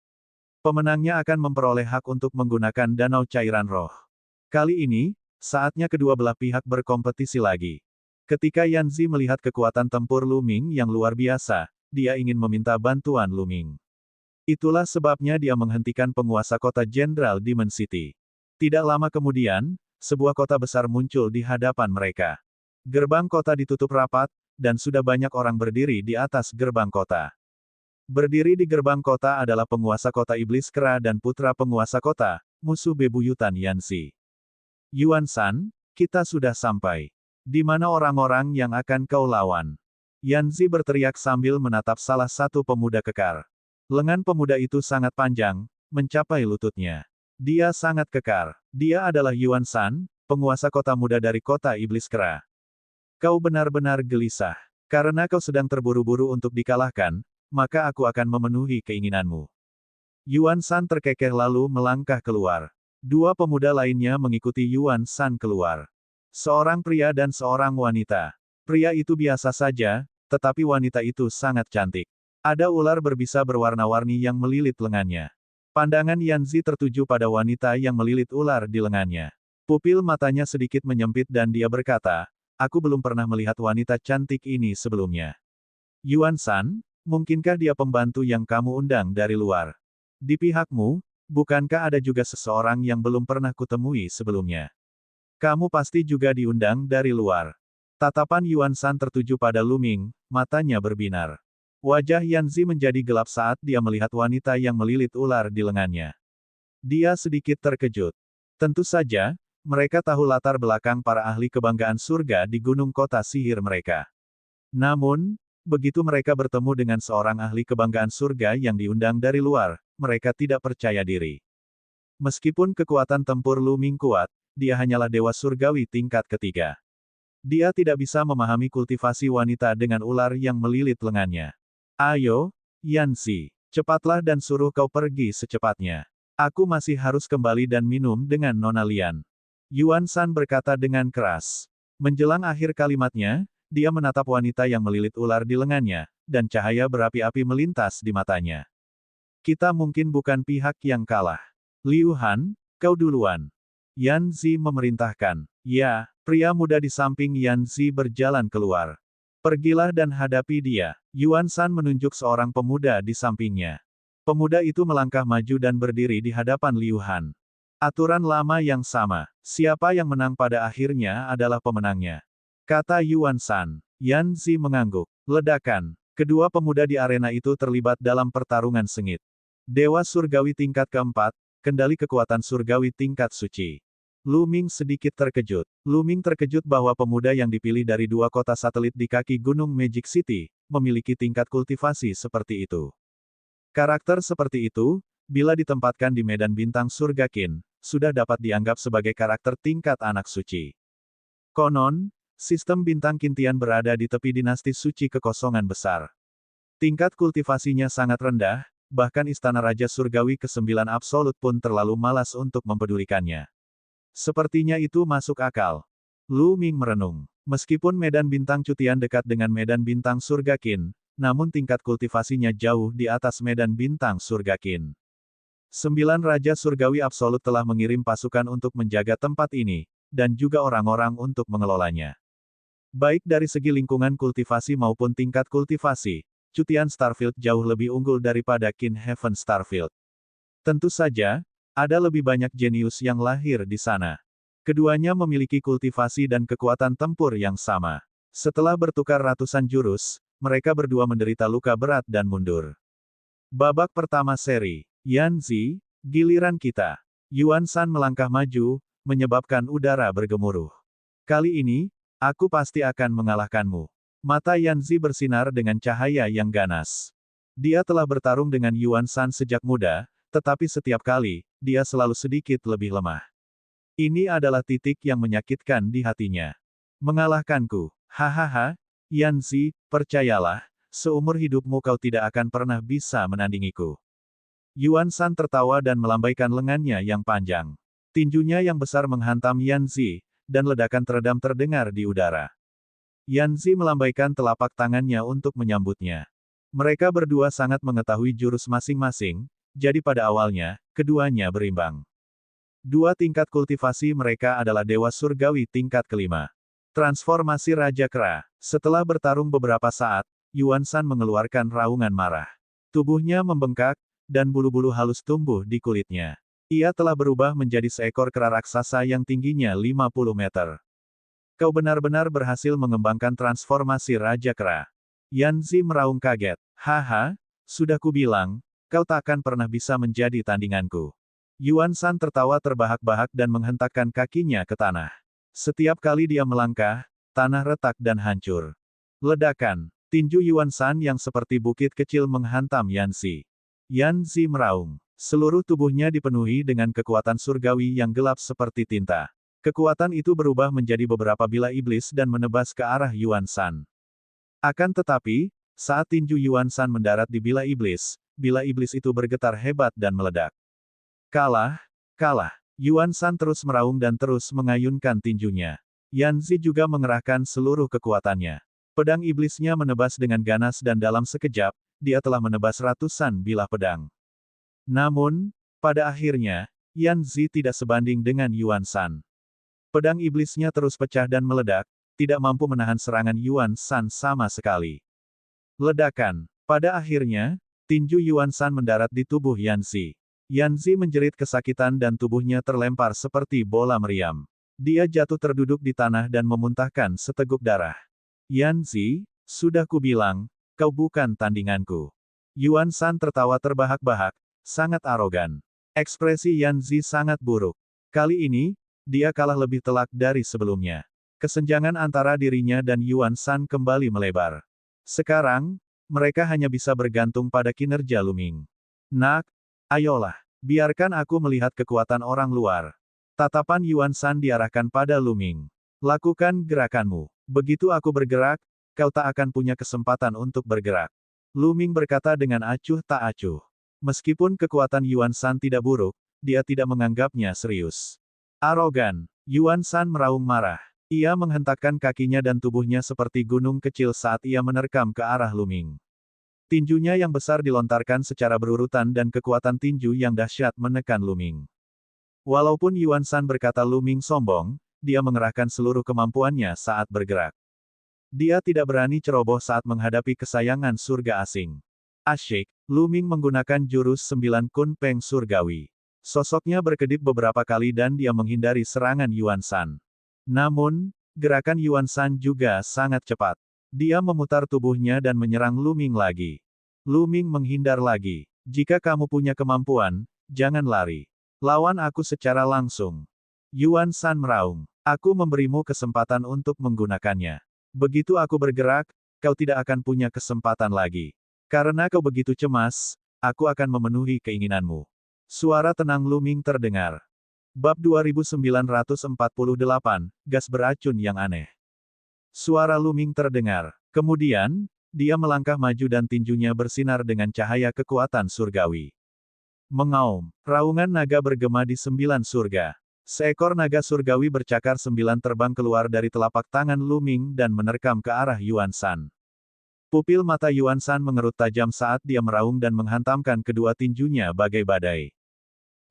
Pemenangnya akan memperoleh hak untuk menggunakan danau cairan roh. Kali ini, saatnya kedua belah pihak berkompetisi lagi. Ketika Yan Zi melihat kekuatan tempur Lu Ming yang luar biasa, dia ingin meminta bantuan Lu Ming. Itulah sebabnya dia menghentikan penguasa kota Jenderal Demon City. Tidak lama kemudian, sebuah kota besar muncul di hadapan mereka. Gerbang kota ditutup rapat, dan sudah banyak orang berdiri di atas gerbang kota. Berdiri di gerbang kota adalah penguasa kota Iblis Kera dan putra penguasa kota, musuh bebuyutan Yan Zi. Yuan San, kita sudah sampai. Di mana orang-orang yang akan kau lawan? Yan Zi berteriak sambil menatap salah satu pemuda kekar. Lengan pemuda itu sangat panjang, mencapai lututnya. Dia sangat kekar. Dia adalah Yuan San, penguasa kota muda dari kota Iblis Kera. Kau benar-benar gelisah. Karena kau sedang terburu-buru untuk dikalahkan, maka aku akan memenuhi keinginanmu. Yuan San terkekeh lalu melangkah keluar. 2 pemuda lainnya mengikuti Yuan San keluar. Seorang pria dan seorang wanita. Pria itu biasa saja, tetapi wanita itu sangat cantik. Ada ular berbisa berwarna-warni yang melilit lengannya. Pandangan Yan Zi tertuju pada wanita yang melilit ular di lengannya. Pupil matanya sedikit menyempit dan dia berkata, aku belum pernah melihat wanita cantik ini sebelumnya. Yuan San, mungkinkah dia pembantu yang kamu undang dari luar? Di pihakmu, bukankah ada juga seseorang yang belum pernah kutemui sebelumnya? Kamu pasti juga diundang dari luar. Tatapan Yuan San tertuju pada Lu Ming, matanya berbinar. Wajah Yan Zi menjadi gelap saat dia melihat wanita yang melilit ular di lengannya. Dia sedikit terkejut. Tentu saja, mereka tahu latar belakang para ahli kebanggaan surga di gunung kota sihir mereka. Namun, begitu mereka bertemu dengan seorang ahli kebanggaan surga yang diundang dari luar, mereka tidak percaya diri. Meskipun kekuatan tempur Lu Ming kuat, dia hanyalah dewa surgawi tingkat ketiga. Dia tidak bisa memahami kultivasi wanita dengan ular yang melilit lengannya. Ayo, Yan Zi, cepatlah dan suruh kau pergi secepatnya. Aku masih harus kembali dan minum dengan Nona Lian. Yuan San berkata dengan keras. Menjelang akhir kalimatnya, dia menatap wanita yang melilit ular di lengannya, dan cahaya berapi-api melintas di matanya. Kita mungkin bukan pihak yang kalah. Liu Han, kau duluan. Yan Zi memerintahkan. Ya, pria muda di samping Yan Zi berjalan keluar. Pergilah dan hadapi dia. Yuan San menunjuk seorang pemuda di sampingnya. Pemuda itu melangkah maju dan berdiri di hadapan Liu Han. Aturan lama yang sama. Siapa yang menang pada akhirnya adalah pemenangnya. Kata Yuan San. Yan Zi mengangguk. Ledakan. Kedua pemuda di arena itu terlibat dalam pertarungan sengit. Dewa surgawi tingkat keempat, kendali kekuatan surgawi tingkat suci. Lu Ming sedikit terkejut. Lu Ming terkejut bahwa pemuda yang dipilih dari 2 kota satelit di kaki Gunung Magic City, memiliki tingkat kultivasi seperti itu. Karakter seperti itu, bila ditempatkan di medan bintang surga Qin, sudah dapat dianggap sebagai karakter tingkat anak suci. Konon, Sistem bintang Qintian berada di tepi dinasti suci kekosongan besar. Tingkat kultivasinya sangat rendah, bahkan Istana Raja Surgawi ke-9 Absolut pun terlalu malas untuk mempedulikannya. Sepertinya itu masuk akal. Lu Ming merenung. Meskipun medan bintang Cutian dekat dengan medan bintang Surga Qin, namun tingkat kultivasinya jauh di atas medan bintang Surga Qin. 9 Raja Surgawi Absolut telah mengirim pasukan untuk menjaga tempat ini, dan juga orang-orang untuk mengelolanya. Baik dari segi lingkungan kultivasi maupun tingkat kultivasi, Cutian Starfield jauh lebih unggul daripada Qin Heaven Starfield. Tentu saja, ada lebih banyak jenius yang lahir di sana. Keduanya memiliki kultivasi dan kekuatan tempur yang sama. Setelah bertukar ratusan jurus, mereka berdua menderita luka berat dan mundur. Babak pertama seri, Yan Zi, giliran kita. Yuan Shan melangkah maju, menyebabkan udara bergemuruh. Kali ini, aku pasti akan mengalahkanmu. Mata Yan Zi bersinar dengan cahaya yang ganas. Dia telah bertarung dengan Yuan Shan sejak muda, tetapi setiap kali, dia selalu sedikit lebih lemah. Ini adalah titik yang menyakitkan di hatinya. Mengalahkanku. Hahaha, Yan Zi, percayalah, seumur hidupmu kau tidak akan pernah bisa menandingiku. Yuan Shan tertawa dan melambaikan lengannya yang panjang. Tinjunya yang besar menghantam Yan Zi, dan ledakan teredam terdengar di udara. Yan Zi melambaikan telapak tangannya untuk menyambutnya. Mereka berdua sangat mengetahui jurus masing-masing, jadi pada awalnya, keduanya berimbang. Dua tingkat kultivasi mereka adalah Dewa Surgawi tingkat kelima. Transformasi Raja Kera. Setelah bertarung beberapa saat, Yuan Shan mengeluarkan raungan marah. Tubuhnya membengkak, dan bulu-bulu halus tumbuh di kulitnya. Ia telah berubah menjadi seekor kera raksasa yang tingginya 50 meter. Kau benar-benar berhasil mengembangkan transformasi Raja Kera. Yan Zi meraung kaget. Haha, sudah kubilang, kau takkan pernah bisa menjadi tandinganku. Yuan Shan tertawa terbahak-bahak dan menghentakkan kakinya ke tanah. Setiap kali dia melangkah, tanah retak dan hancur. Ledakan. Tinju Yuan Shan yang seperti bukit kecil menghantam Yan Zi. Yan Zi meraung. Seluruh tubuhnya dipenuhi dengan kekuatan surgawi yang gelap seperti tinta. Kekuatan itu berubah menjadi beberapa bila iblis dan menebas ke arah Yuan Shan. Akan tetapi, saat tinju Yuan Shan mendarat di bila iblis itu bergetar hebat dan meledak. Kalah, kalah. Yuan Shan terus meraung dan terus mengayunkan tinjunya. Yan Zi juga mengerahkan seluruh kekuatannya. Pedang iblisnya menebas dengan ganas dan dalam sekejap, dia telah menebas ratusan bilah pedang. Namun, pada akhirnya, Yan Zi tidak sebanding dengan Yuan Shan. Pedang iblisnya terus pecah dan meledak, tidak mampu menahan serangan Yuan Shan sama sekali. Ledakan. Pada akhirnya, tinju Yuan Shan mendarat di tubuh Yan Zi. Yan Zi menjerit kesakitan dan tubuhnya terlempar seperti bola meriam. Dia jatuh terduduk di tanah dan memuntahkan seteguk darah. Yan Zi, sudah kubilang, kau bukan tandinganku. Yuan Shan tertawa terbahak-bahak, sangat arogan. Ekspresi Yan Zi sangat buruk. Kali ini, dia kalah lebih telak dari sebelumnya. Kesenjangan antara dirinya dan Yuan Shan kembali melebar. Sekarang, mereka hanya bisa bergantung pada kinerja Lu Ming. Nak, ayolah, biarkan aku melihat kekuatan orang luar. Tatapan Yuan Shan diarahkan pada Lu Ming. Lakukan gerakanmu. Begitu aku bergerak, kau tak akan punya kesempatan untuk bergerak. Lu Ming berkata dengan acuh tak acuh. Meskipun kekuatan Yuan Shan tidak buruk, dia tidak menganggapnya serius. Arogan. Yuan Shan meraung marah. Ia menghentakkan kakinya dan tubuhnya seperti gunung kecil saat ia menerkam ke arah Lu Ming. Tinjunya yang besar dilontarkan secara berurutan dan kekuatan tinju yang dahsyat menekan Lu Ming. Walaupun Yuan Shan berkata Lu Ming sombong, dia mengerahkan seluruh kemampuannya saat bergerak. Dia tidak berani ceroboh saat menghadapi kesayangan surga asing. Asyik, Lu Ming menggunakan jurus 9 Kun Peng Surgawi. Sosoknya berkedip beberapa kali dan dia menghindari serangan Yuan Shan. Namun, gerakan Yuan Shan juga sangat cepat. Dia memutar tubuhnya dan menyerang Lu Ming lagi. Lu Ming menghindar lagi. Jika kamu punya kemampuan, jangan lari. Lawan aku secara langsung. Yuan Shan meraung. Aku memberimu kesempatan untuk menggunakannya. Begitu aku bergerak, kau tidak akan punya kesempatan lagi. Karena kau begitu cemas, aku akan memenuhi keinginanmu. Suara tenang Lu Ming terdengar. Bab 2948, gas beracun yang aneh. Suara Luming terdengar. Kemudian, dia melangkah maju dan tinjunya bersinar dengan cahaya kekuatan surgawi. Mengaum, raungan naga bergema di 9 surga. Seekor naga surgawi bercakar 9 terbang keluar dari telapak tangan Luming dan menerkam ke arah Yuan Shan. Pupil mata Yuan Shan mengerut tajam saat dia meraung dan menghantamkan kedua tinjunya bagai badai.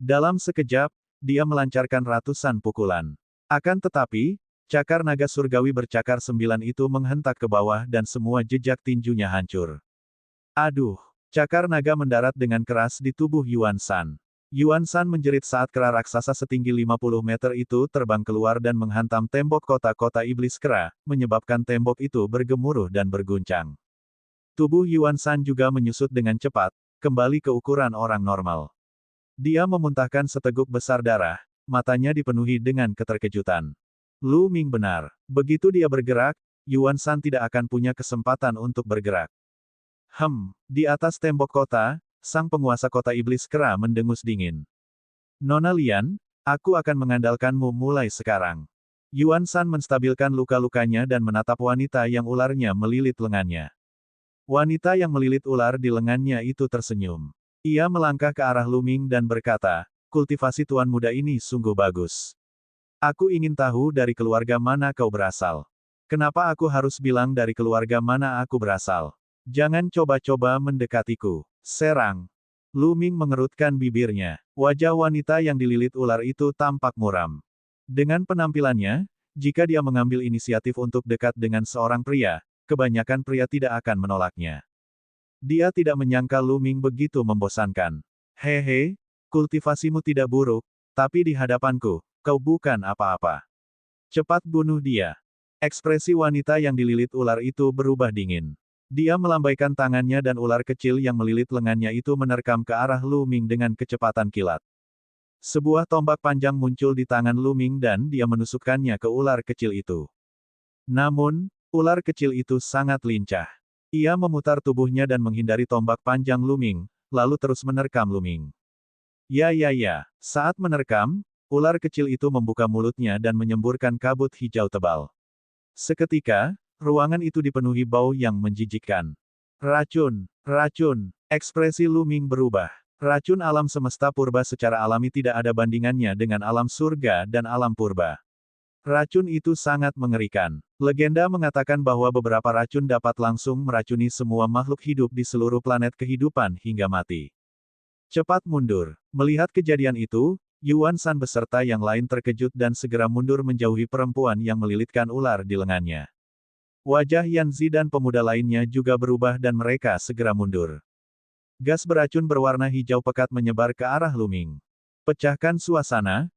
Dalam sekejap, dia melancarkan ratusan pukulan. Akan tetapi, cakar naga surgawi bercakar 9 itu menghentak ke bawah dan semua jejak tinjunya hancur. Aduh! Cakar naga mendarat dengan keras di tubuh Yuan Shan. Yuan Shan menjerit saat kera raksasa setinggi 50 meter itu terbang keluar dan menghantam tembok kota-kota iblis kera, menyebabkan tembok itu bergemuruh dan berguncang. Tubuh Yuan Shan juga menyusut dengan cepat, kembali ke ukuran orang normal. Dia memuntahkan seteguk besar darah, matanya dipenuhi dengan keterkejutan. Lu Ming benar. Begitu dia bergerak, Yuan Shan tidak akan punya kesempatan untuk bergerak. Di atas tembok kota, sang penguasa kota iblis kera mendengus dingin. Nona Lian, aku akan mengandalkanmu mulai sekarang. Yuan Shan menstabilkan luka-lukanya dan menatap wanita yang ularnya melilit lengannya. Wanita yang melilit ular di lengannya itu tersenyum. Ia melangkah ke arah Luming dan berkata, kultivasi tuan muda ini sungguh bagus. Aku ingin tahu dari keluarga mana kau berasal. Kenapa aku harus bilang dari keluarga mana aku berasal? Jangan coba-coba mendekatiku. Serang. Luming mengerutkan bibirnya. Wajah wanita yang dililit ular itu tampak muram. Dengan penampilannya, jika dia mengambil inisiatif untuk dekat dengan seorang pria, kebanyakan pria tidak akan menolaknya. Dia tidak menyangka Luming begitu membosankan. Hehe, kultivasimu tidak buruk, tapi di hadapanku, kau bukan apa-apa. Cepat bunuh dia. Ekspresi wanita yang dililit ular itu berubah dingin. Dia melambaikan tangannya dan ular kecil yang melilit lengannya itu menerkam ke arah Luming dengan kecepatan kilat. Sebuah tombak panjang muncul di tangan Luming dan dia menusukkannya ke ular kecil itu. Namun, ular kecil itu sangat lincah. Ia memutar tubuhnya dan menghindari tombak panjang Luming, lalu terus menerkam Luming. Ya. Saat menerkam, ular kecil itu membuka mulutnya dan menyemburkan kabut hijau tebal. Seketika, ruangan itu dipenuhi bau yang menjijikkan. Racun. Ekspresi Luming berubah. Racun alam semesta purba secara alami tidak ada bandingannya dengan alam surga dan alam purba. Racun itu sangat mengerikan. Legenda mengatakan bahwa beberapa racun dapat langsung meracuni semua makhluk hidup di seluruh planet kehidupan hingga mati. Cepat mundur. Melihat kejadian itu, Yuan Shan beserta yang lain terkejut dan segera mundur menjauhi perempuan yang melilitkan ular di lengannya. Wajah Yan Zi dan pemuda lainnya juga berubah dan mereka segera mundur. Gas beracun berwarna hijau pekat menyebar ke arah Luming. Pecahkan suasana.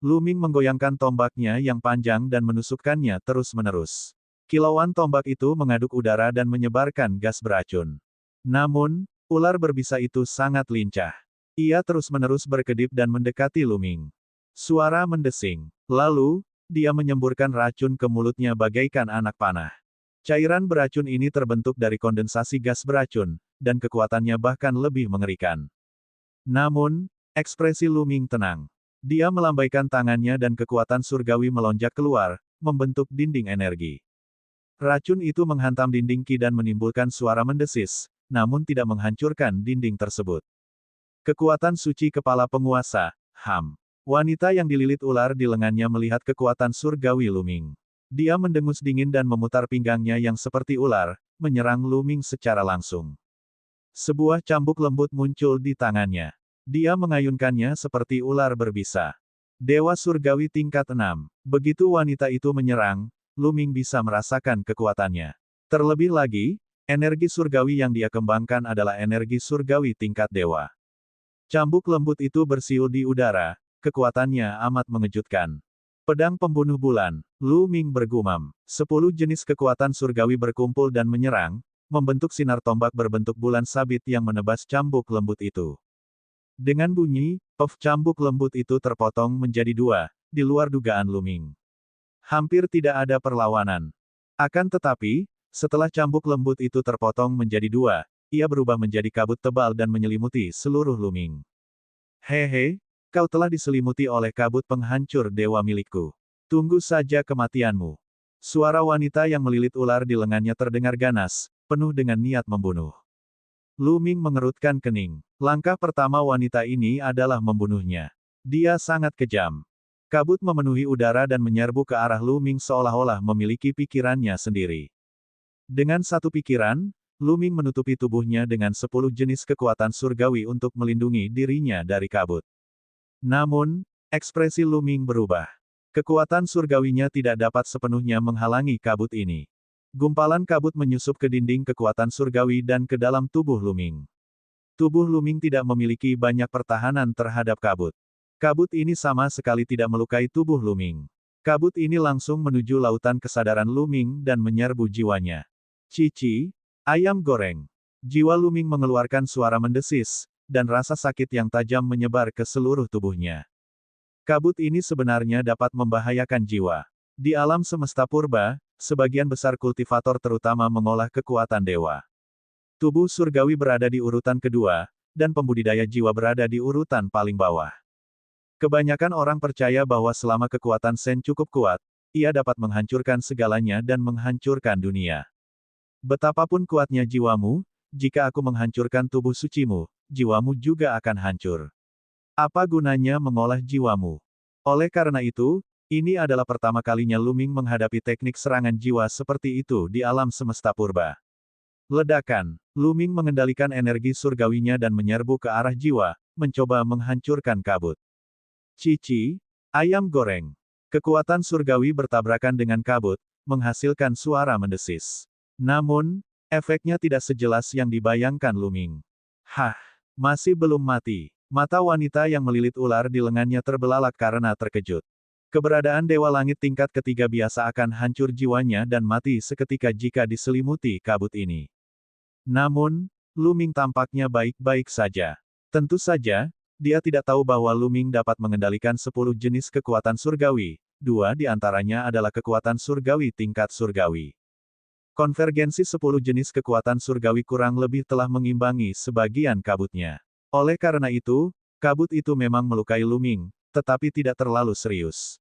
Luming menggoyangkan tombaknya yang panjang dan menusukkannya terus-menerus. Kilauan tombak itu mengaduk udara dan menyebarkan gas beracun. Namun, ular berbisa itu sangat lincah. Ia terus-menerus berkedip dan mendekati Luming. Suara mendesing. Lalu, dia menyemburkan racun ke mulutnya bagaikan anak panah. Cairan beracun ini terbentuk dari kondensasi gas beracun, dan kekuatannya bahkan lebih mengerikan. Namun, ekspresi Luming tenang. Dia melambaikan tangannya dan kekuatan surgawi melonjak keluar, membentuk dinding energi. Racun itu menghantam dinding Qi dan menimbulkan suara mendesis, namun tidak menghancurkan dinding tersebut. Kekuatan suci kepala penguasa, Wanita yang dililit ular di lengannya melihat kekuatan surgawi Luming. Dia mendengus dingin dan memutar pinggangnya yang seperti ular, menyerang Luming secara langsung. Sebuah cambuk lembut muncul di tangannya. Dia mengayunkannya seperti ular berbisa. Dewa surgawi tingkat 6. Begitu wanita itu menyerang, Luming bisa merasakan kekuatannya. Terlebih lagi, energi surgawi yang dia kembangkan adalah energi surgawi tingkat dewa. Cambuk lembut itu bersiul di udara. Kekuatannya amat mengejutkan. Pedang pembunuh bulan, Luming bergumam. 10 jenis kekuatan surgawi berkumpul dan menyerang, membentuk sinar tombak berbentuk bulan sabit yang menebas cambuk lembut itu. Dengan bunyi, cambuk lembut itu terpotong menjadi 2, di luar dugaan Luming. Hampir tidak ada perlawanan. Akan tetapi, setelah cambuk lembut itu terpotong menjadi 2, ia berubah menjadi kabut tebal dan menyelimuti seluruh Luming. Hehe. Kau telah diselimuti oleh kabut penghancur dewa milikku. Tunggu saja kematianmu. Suara wanita yang melilit ular di lengannya terdengar ganas, penuh dengan niat membunuh. Lu Ming mengerutkan kening. Langkah pertama wanita ini adalah membunuhnya. Dia sangat kejam. Kabut memenuhi udara dan menyerbu ke arah Lu Ming seolah-olah memiliki pikirannya sendiri. Dengan satu pikiran, Lu Ming menutupi tubuhnya dengan 10 jenis kekuatan surgawi untuk melindungi dirinya dari kabut. Namun, ekspresi Lu Ming berubah. Kekuatan surgawinya tidak dapat sepenuhnya menghalangi kabut ini. Gumpalan kabut menyusup ke dinding kekuatan surgawi dan ke dalam tubuh Lu Ming. Tubuh Lu Ming tidak memiliki banyak pertahanan terhadap kabut. Kabut ini sama sekali tidak melukai tubuh Lu Ming. Kabut ini langsung menuju lautan kesadaran Lu Ming dan menyerbu jiwanya. Cici, ayam goreng. Jiwa Lu Ming mengeluarkan suara mendesis, dan rasa sakit yang tajam menyebar ke seluruh tubuhnya. Kabut ini sebenarnya dapat membahayakan jiwa. Di alam semesta purba, sebagian besar kultivator terutama mengolah kekuatan dewa. Tubuh surgawi berada di urutan kedua, dan pembudidaya jiwa berada di urutan paling bawah. Kebanyakan orang percaya bahwa selama kekuatan Sen cukup kuat, ia dapat menghancurkan segalanya dan menghancurkan dunia. Betapapun kuatnya jiwamu, jika aku menghancurkan tubuh sucimu, jiwamu juga akan hancur. Apa gunanya mengolah jiwamu? Oleh karena itu, ini adalah pertama kalinya Lu Ming menghadapi teknik serangan jiwa seperti itu di alam semesta purba. Ledakan. Lu Ming mengendalikan energi surgawinya dan menyerbu ke arah jiwa, mencoba menghancurkan kabut. Cici, ayam goreng. Kekuatan surgawi bertabrakan dengan kabut, menghasilkan suara mendesis. Namun, efeknya tidak sejelas yang dibayangkan Lu Ming. Hah, masih belum mati. Mata wanita yang melilit ular di lengannya terbelalak karena terkejut. Keberadaan Dewa Langit tingkat ketiga biasa akan hancur jiwanya dan mati seketika jika diselimuti kabut ini. Namun, Lu Ming tampaknya baik-baik saja. Tentu saja, dia tidak tahu bahwa Lu Ming dapat mengendalikan 10 jenis kekuatan surgawi, 2 di antaranya adalah kekuatan surgawi tingkat surgawi. Konvergensi 10 jenis kekuatan surgawi kurang lebih telah mengimbangi sebagian kabutnya. Oleh karena itu, kabut itu memang melukai Lu Ming, tetapi tidak terlalu serius.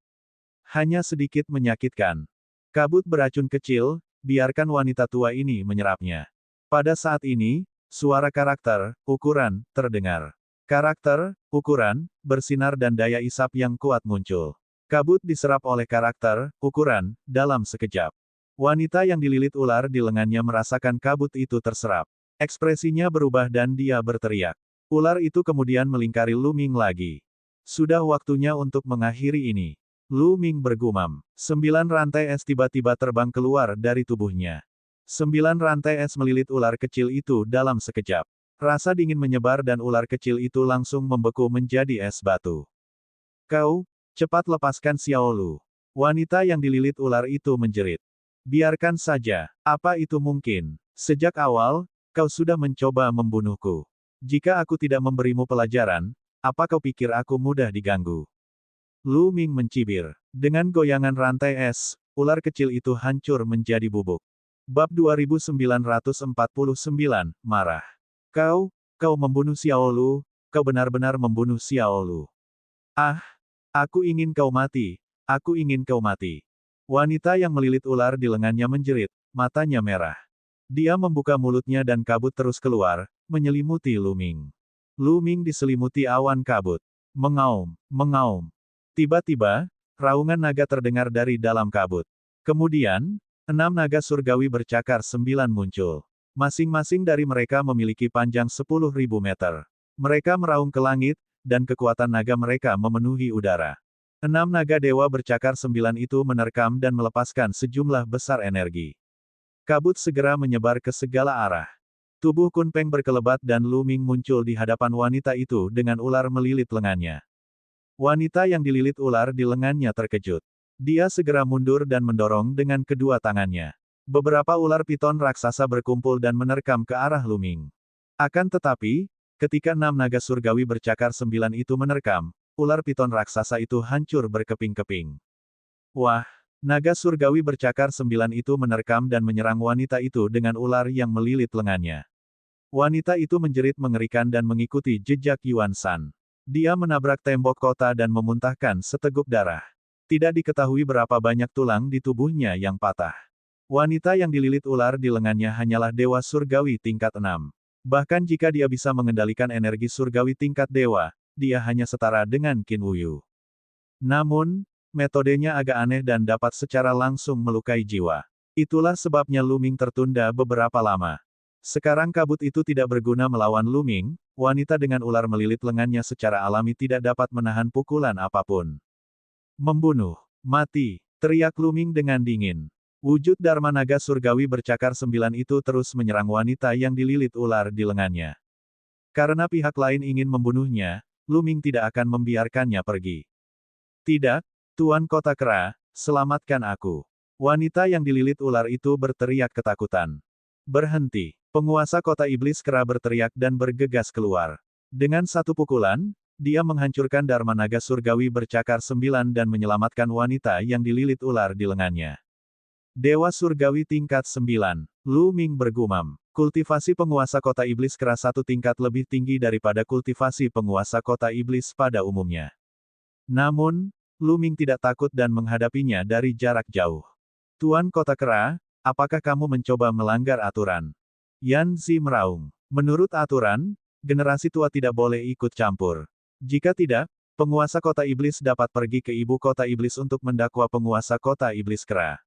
Hanya sedikit menyakitkan. Kabut beracun kecil, biarkan wanita tua ini menyerapnya. Pada saat ini, suara karakter, ukuran, terdengar. Karakter, ukuran, bersinar dan daya isap yang kuat muncul. Kabut diserap oleh karakter, ukuran, dalam sekejap. Wanita yang dililit ular di lengannya merasakan kabut itu terserap. Ekspresinya berubah dan dia berteriak. Ular itu kemudian melingkari Lu Ming lagi. Sudah waktunya untuk mengakhiri ini. Lu Ming bergumam. 9 rantai es tiba-tiba terbang keluar dari tubuhnya. 9 rantai es melilit ular kecil itu dalam sekejap. Rasa dingin menyebar dan ular kecil itu langsung membeku menjadi es batu. Kau, cepat lepaskan Xiao Lu. Wanita yang dililit ular itu menjerit. Biarkan saja, apa itu mungkin? Sejak awal, kau sudah mencoba membunuhku. Jika aku tidak memberimu pelajaran, apa kau pikir aku mudah diganggu? Lu Ming mencibir. Dengan goyangan rantai es, ular kecil itu hancur menjadi bubuk. Bab 2949, Marah. Kau membunuh Xiao Lu, kau benar-benar membunuh Xiao Lu. Ah, aku ingin kau mati, aku ingin kau mati. Wanita yang melilit ular di lengannya menjerit, matanya merah. Dia membuka mulutnya dan kabut terus keluar, menyelimuti Lu Ming. Lu Ming diselimuti awan kabut. Mengaum, mengaum. Tiba-tiba, raungan naga terdengar dari dalam kabut. Kemudian, 6 naga surgawi bercakar 9 muncul. Masing-masing dari mereka memiliki panjang 10.000 meter. Mereka meraung ke langit, dan kekuatan naga mereka memenuhi udara. 6 naga dewa bercakar 9 itu menerkam dan melepaskan sejumlah besar energi. Kabut segera menyebar ke segala arah. Tubuh Kun Peng berkelebat dan Lu Ming muncul di hadapan wanita itu dengan ular melilit lengannya. Wanita yang dililit ular di lengannya terkejut. Dia segera mundur dan mendorong dengan kedua tangannya. Beberapa ular piton raksasa berkumpul dan menerkam ke arah Lu Ming. Akan tetapi, ketika 6 naga surgawi bercakar 9 itu menerkam, ular piton raksasa itu hancur berkeping-keping. Wah! Naga surgawi bercakar 9 itu menerkam dan menyerang wanita itu dengan ular yang melilit lengannya. Wanita itu menjerit mengerikan dan mengikuti jejak Yuan Shan. Dia menabrak tembok kota dan memuntahkan seteguk darah. Tidak diketahui berapa banyak tulang di tubuhnya yang patah. Wanita yang dililit ular di lengannya hanyalah dewa surgawi tingkat 6. Bahkan jika dia bisa mengendalikan energi surgawi tingkat dewa, dia hanya setara dengan Qin Wuyu. Namun, metodenya agak aneh dan dapat secara langsung melukai jiwa. Itulah sebabnya Lu Ming tertunda beberapa lama. Sekarang kabut itu tidak berguna melawan Lu Ming, wanita dengan ular melilit lengannya secara alami tidak dapat menahan pukulan apapun. Membunuh, mati, teriak Lu Ming dengan dingin. Wujud Dharma Naga Surgawi bercakar 9 itu terus menyerang wanita yang dililit ular di lengannya. Karena pihak lain ingin membunuhnya, Lu Ming tidak akan membiarkannya pergi. Tidak, Tuan Kota Kera, selamatkan aku. Wanita yang dililit ular itu berteriak ketakutan. Berhenti. Penguasa kota iblis kera berteriak dan bergegas keluar. Dengan satu pukulan, dia menghancurkan Dharma Naga Surgawi bercakar 9 dan menyelamatkan wanita yang dililit ular di lengannya. Dewa Surgawi tingkat 9, Lu Ming bergumam. Kultivasi penguasa kota iblis kera satu tingkat lebih tinggi daripada kultivasi penguasa kota iblis pada umumnya. Namun, Lu Ming tidak takut dan menghadapinya dari jarak jauh. Tuan Kota Kera, apakah kamu mencoba melanggar aturan? Yan Zi meraung. Menurut aturan, generasi tua tidak boleh ikut campur. Jika tidak, penguasa kota iblis dapat pergi ke ibu kota iblis untuk mendakwa penguasa kota iblis kera.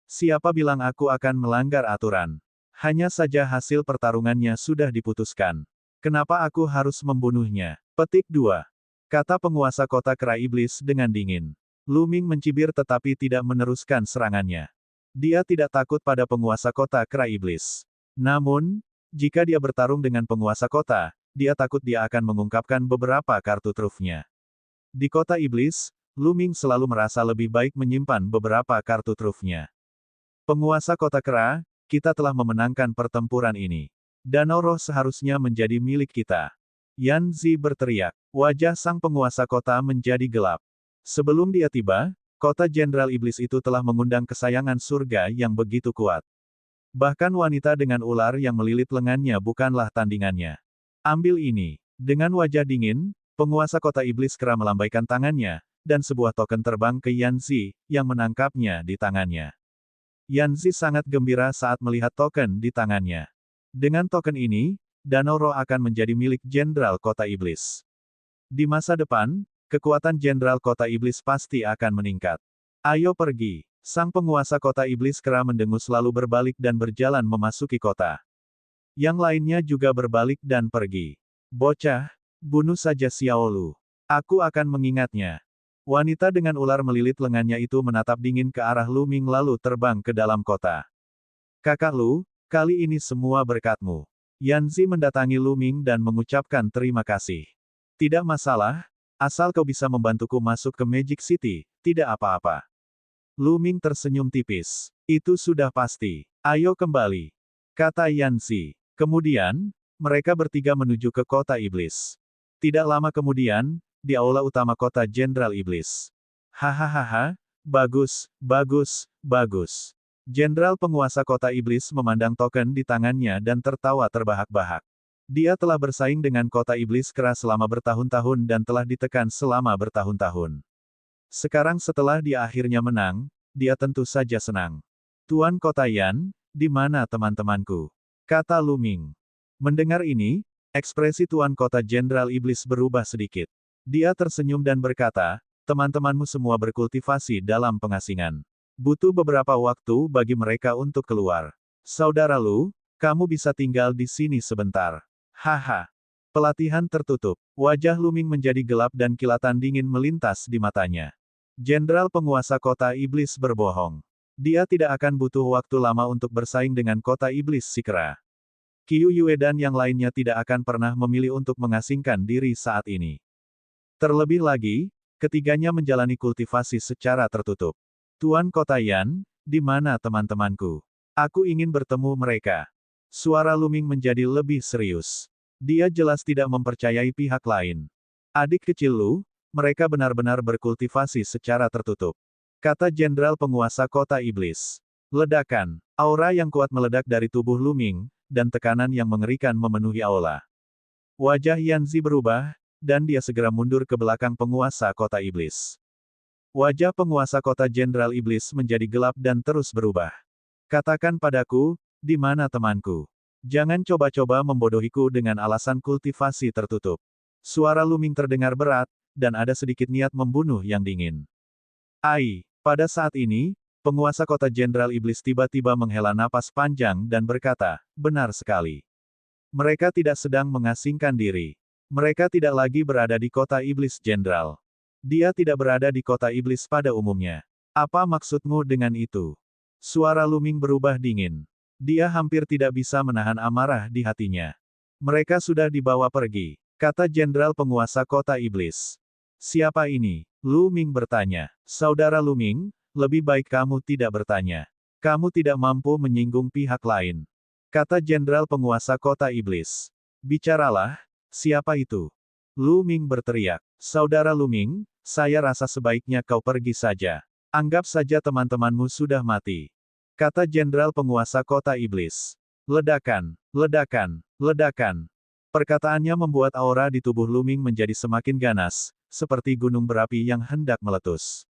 Siapa bilang aku akan melanggar aturan? Hanya saja hasil pertarungannya sudah diputuskan. Kenapa aku harus membunuhnya? Petik 2. Kata penguasa kota kera iblis dengan dingin. Lu Ming mencibir tetapi tidak meneruskan serangannya. Dia tidak takut pada penguasa kota kera iblis. Namun, jika dia bertarung dengan penguasa kota, dia takut dia akan mengungkapkan beberapa kartu trufnya. Di kota iblis, Lu Ming selalu merasa lebih baik menyimpan beberapa kartu trufnya. Penguasa kota kera, kita telah memenangkan pertempuran ini. Danau roh seharusnya menjadi milik kita. Yan Zi berteriak. Wajah sang penguasa kota menjadi gelap. Sebelum dia tiba, kota Jenderal Iblis itu telah mengundang kesayangan surga yang begitu kuat. Bahkan wanita dengan ular yang melilit lengannya bukanlah tandingannya. Ambil ini. Dengan wajah dingin, penguasa kota iblis kera melambaikan tangannya, dan sebuah token terbang ke Yan Zi, yang menangkapnya di tangannya. Yan Zi sangat gembira saat melihat token di tangannya. Dengan token ini, Danau Roh akan menjadi milik Jenderal Kota Iblis. Di masa depan, kekuatan Jenderal Kota Iblis pasti akan meningkat. Ayo pergi. Sang penguasa kota iblis kera mendengus lalu berbalik dan berjalan memasuki kota. Yang lainnya juga berbalik dan pergi. Bocah, bunuh saja Xiao Lu. Aku akan mengingatnya. Wanita dengan ular melilit lengannya itu menatap dingin ke arah Lu Ming lalu terbang ke dalam kota. Kakak Lu, kali ini semua berkatmu. Yan Zi mendatangi Lu Ming dan mengucapkan terima kasih. Tidak masalah, asal kau bisa membantuku masuk ke Magic City, tidak apa-apa. Lu Ming tersenyum tipis. Itu sudah pasti. Ayo kembali. Kata Yan Zi. Kemudian, mereka bertiga menuju ke kota iblis. Tidak lama kemudian, di aula utama kota Jenderal Iblis. Hahaha, bagus, bagus, bagus. Jenderal penguasa kota iblis memandang token di tangannya dan tertawa terbahak-bahak. Dia telah bersaing dengan kota iblis keras selama bertahun-tahun dan telah ditekan selama bertahun-tahun. Sekarang setelah dia akhirnya menang, dia tentu saja senang. Tuan Kota Yan, di mana teman-temanku? Kata Lu Ming. Mendengar ini, ekspresi Tuan Kota Jenderal Iblis berubah sedikit. Dia tersenyum dan berkata, teman-temanmu semua berkultivasi dalam pengasingan. Butuh beberapa waktu bagi mereka untuk keluar. Saudara Lu, kamu bisa tinggal di sini sebentar. Haha. Pelatihan tertutup. Wajah Lu Ming menjadi gelap dan kilatan dingin melintas di matanya. Jenderal penguasa kota iblis berbohong. Dia tidak akan butuh waktu lama untuk bersaing dengan kota iblis si kera. Qiu Yue dan yang lainnya tidak akan pernah memilih untuk mengasingkan diri saat ini. Terlebih lagi, ketiganya menjalani kultivasi secara tertutup. Tuan Kota Yan, di mana teman-temanku? Aku ingin bertemu mereka. Suara Lu Ming menjadi lebih serius. Dia jelas tidak mempercayai pihak lain. Adik kecil Lu, mereka benar-benar berkultivasi secara tertutup. Kata Jenderal penguasa kota iblis. Ledakan. Aura yang kuat meledak dari tubuh Lu Ming, dan tekanan yang mengerikan memenuhi aula. Wajah Yan Zi berubah, dan dia segera mundur ke belakang penguasa kota iblis. Wajah penguasa kota Jenderal Iblis menjadi gelap dan terus berubah. Katakan padaku, di mana temanku? Jangan coba-coba membodohiku dengan alasan kultivasi tertutup. Suara Luming terdengar berat, dan ada sedikit niat membunuh yang dingin. Ai, pada saat ini, penguasa kota Jenderal Iblis tiba-tiba menghela napas panjang dan berkata, benar sekali. Mereka tidak sedang mengasingkan diri. Mereka tidak lagi berada di kota Iblis Jenderal. Dia tidak berada di kota Iblis pada umumnya. Apa maksudmu dengan itu? Suara Luming berubah dingin. Dia hampir tidak bisa menahan amarah di hatinya. Mereka sudah dibawa pergi, kata Jenderal Penguasa Kota Iblis. Siapa ini? Luming bertanya. Saudara Luming, lebih baik kamu tidak bertanya. Kamu tidak mampu menyinggung pihak lain, kata Jenderal Penguasa Kota Iblis. Bicaralah, siapa itu? Luming berteriak. Saudara Luming, saya rasa sebaiknya kau pergi saja. Anggap saja teman-temanmu sudah mati, kata Jenderal Penguasa Kota Iblis. Ledakan, ledakan, ledakan. Perkataannya membuat aura di tubuh Luming menjadi semakin ganas, seperti gunung berapi yang hendak meletus.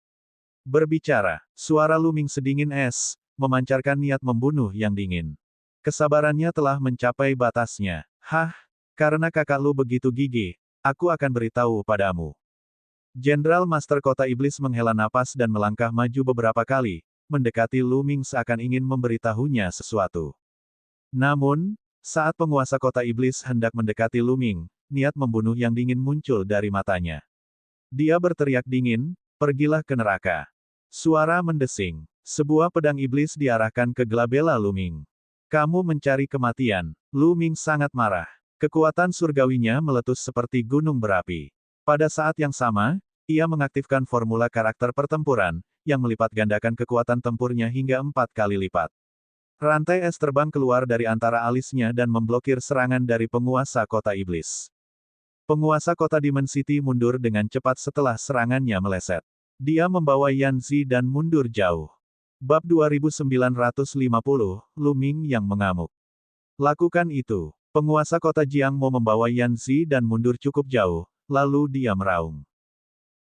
Berbicara, suara Luming sedingin es, memancarkan niat membunuh yang dingin. Kesabarannya telah mencapai batasnya. Hah, karena kakak lu begitu gigih, aku akan beritahu padamu. Jenderal Master Kota Iblis menghela napas dan melangkah maju beberapa kali, mendekati Luming seakan ingin memberitahunya sesuatu. Namun, saat penguasa Kota Iblis hendak mendekati Luming, niat membunuh yang dingin muncul dari matanya. Dia berteriak dingin, pergilah ke neraka. Suara mendesing. Sebuah pedang iblis diarahkan ke Glabella Luming. Kamu mencari kematian. Luming sangat marah. Kekuatan surgawinya meletus seperti gunung berapi. Pada saat yang sama, ia mengaktifkan formula karakter pertempuran, yang melipat gandakan kekuatan tempurnya hingga 4 kali lipat. Rantai es terbang keluar dari antara alisnya dan memblokir serangan dari penguasa kota iblis. Penguasa kota Demon City mundur dengan cepat setelah serangannya meleset. Dia membawa Yanzi dan mundur jauh. Bab 2950, Luming yang mengamuk. Lakukan itu. Penguasa kota Jiangmo membawa Yanzi dan mundur cukup jauh, lalu dia meraung.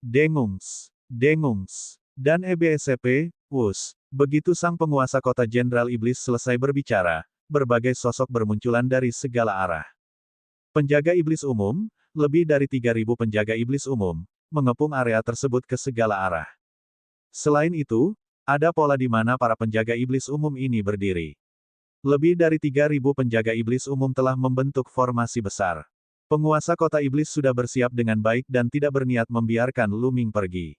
Dengungs, dengungs, dan EBSCP, wus. Begitu sang penguasa kota Jenderal Iblis selesai berbicara, berbagai sosok bermunculan dari segala arah. Penjaga iblis umum, lebih dari 3.000 penjaga iblis umum, mengepung area tersebut ke segala arah. Selain itu, ada pola di mana para penjaga iblis umum ini berdiri. Lebih dari 3.000 penjaga iblis umum telah membentuk formasi besar. Penguasa kota iblis sudah bersiap dengan baik dan tidak berniat membiarkan Luming pergi.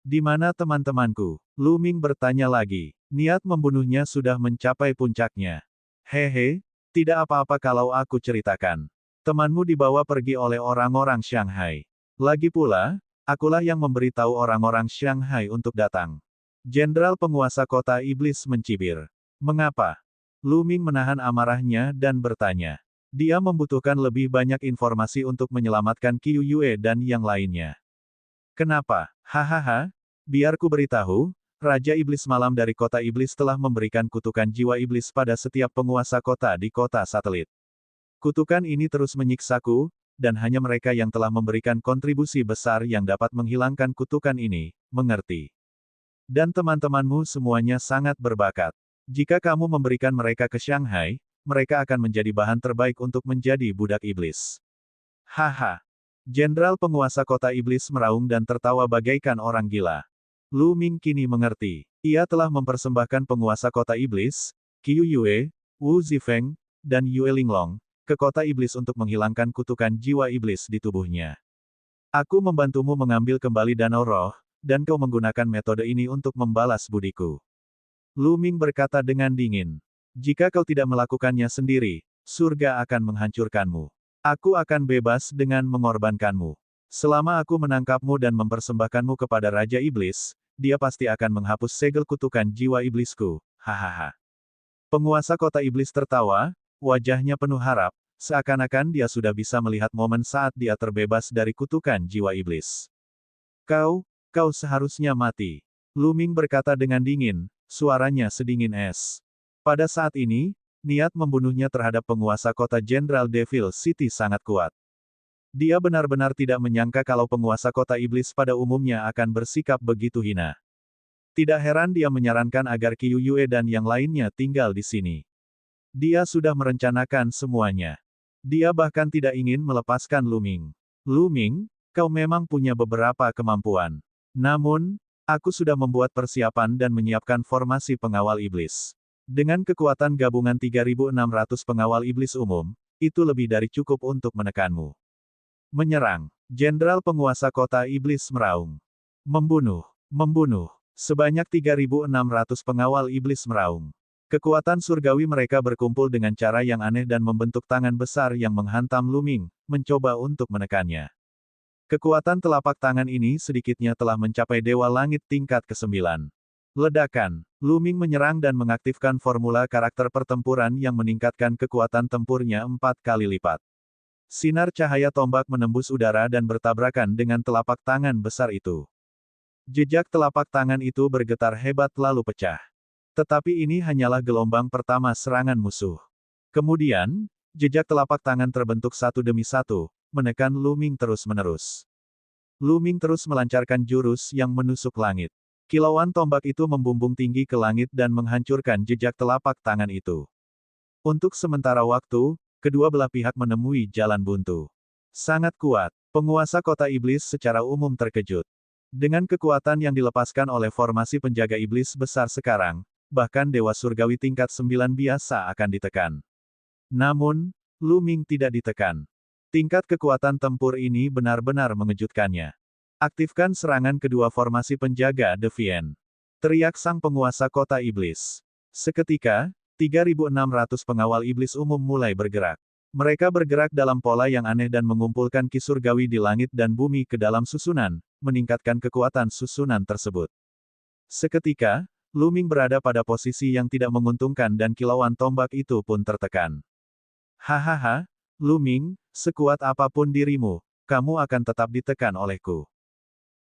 Di mana teman-temanku? Luming bertanya lagi. Niat membunuhnya sudah mencapai puncaknya. Hehe, tidak apa-apa kalau aku ceritakan. Temanmu dibawa pergi oleh orang-orang Shanghai. Lagi pula, akulah yang memberitahu orang-orang Shanghai untuk datang. Jenderal penguasa kota iblis mencibir. Mengapa? Luming menahan amarahnya dan bertanya. Dia membutuhkan lebih banyak informasi untuk menyelamatkan Qiu Yue dan yang lainnya. Kenapa? Hahaha, biar ku beritahu, Raja Iblis Malam dari kota iblis telah memberikan kutukan jiwa iblis pada setiap penguasa kota di kota satelit. Kutukan ini terus menyiksaku, dan hanya mereka yang telah memberikan kontribusi besar yang dapat menghilangkan kutukan ini, mengerti. Dan teman-temanmu semuanya sangat berbakat. Jika kamu memberikan mereka ke Shanghai, mereka akan menjadi bahan terbaik untuk menjadi budak iblis. Haha. Jenderal penguasa kota iblis meraung dan tertawa bagaikan orang gila. Luming kini mengerti. Ia telah mempersembahkan penguasa kota iblis, Qiu Yue, Wu Zifeng, dan Yue Linglong, ke kota iblis untuk menghilangkan kutukan jiwa iblis di tubuhnya. Aku membantumu mengambil kembali danau roh, dan kau menggunakan metode ini untuk membalas budiku. Luming berkata dengan dingin. Jika kau tidak melakukannya sendiri, surga akan menghancurkanmu. Aku akan bebas dengan mengorbankanmu. Selama aku menangkapmu dan mempersembahkanmu kepada Raja Iblis, dia pasti akan menghapus segel kutukan jiwa iblisku. Hahaha. Penguasa kota iblis tertawa, wajahnya penuh harap, seakan-akan dia sudah bisa melihat momen saat dia terbebas dari kutukan jiwa iblis. Kau seharusnya mati. Luming berkata dengan dingin, suaranya sedingin es. Pada saat ini, niat membunuhnya terhadap penguasa kota Jenderal Devil City sangat kuat. Dia benar-benar tidak menyangka kalau penguasa kota iblis pada umumnya akan bersikap begitu hina. Tidak heran dia menyarankan agar Qiu Yue dan yang lainnya tinggal di sini. Dia sudah merencanakan semuanya. Dia bahkan tidak ingin melepaskan Lu Ming. Lu Ming, kau memang punya beberapa kemampuan. Namun, aku sudah membuat persiapan dan menyiapkan formasi pengawal iblis. Dengan kekuatan gabungan 3.600 pengawal iblis umum, itu lebih dari cukup untuk menekanmu. Menyerang. Jenderal penguasa kota iblis meraung. Membunuh. Membunuh. Sebanyak 3.600 pengawal iblis meraung. Kekuatan surgawi mereka berkumpul dengan cara yang aneh dan membentuk tangan besar yang menghantam Lu Ming, mencoba untuk menekannya. Kekuatan telapak tangan ini sedikitnya telah mencapai Dewa Langit tingkat ke-9. Ledakan. Lu Ming menyerang dan mengaktifkan formula karakter pertempuran yang meningkatkan kekuatan tempurnya 4 kali lipat. Sinar cahaya tombak menembus udara dan bertabrakan dengan telapak tangan besar itu. Jejak telapak tangan itu bergetar hebat lalu pecah. Tetapi ini hanyalah gelombang pertama serangan musuh. Kemudian, jejak telapak tangan terbentuk satu demi satu, menekan Lu Ming terus-menerus. Lu Ming terus melancarkan jurus yang menusuk langit. Kilauan tombak itu membumbung tinggi ke langit dan menghancurkan jejak telapak tangan itu. Untuk sementara waktu, kedua belah pihak menemui jalan buntu. Sangat kuat, penguasa kota iblis secara umum terkejut. Dengan kekuatan yang dilepaskan oleh formasi penjaga iblis besar sekarang, bahkan Dewa Surgawi tingkat 9 biasa akan ditekan. Namun, Lu Ming tidak ditekan. Tingkat kekuatan tempur ini benar-benar mengejutkannya. Aktifkan serangan kedua formasi penjaga Deviant. Teriak sang penguasa kota iblis. Seketika, 3.600 pengawal iblis umum mulai bergerak. Mereka bergerak dalam pola yang aneh dan mengumpulkan ki surgawi di langit dan bumi ke dalam susunan, meningkatkan kekuatan susunan tersebut. Seketika, Lu Ming berada pada posisi yang tidak menguntungkan dan kilauan tombak itu pun tertekan. Hahaha, Lu Ming, sekuat apapun dirimu, kamu akan tetap ditekan olehku.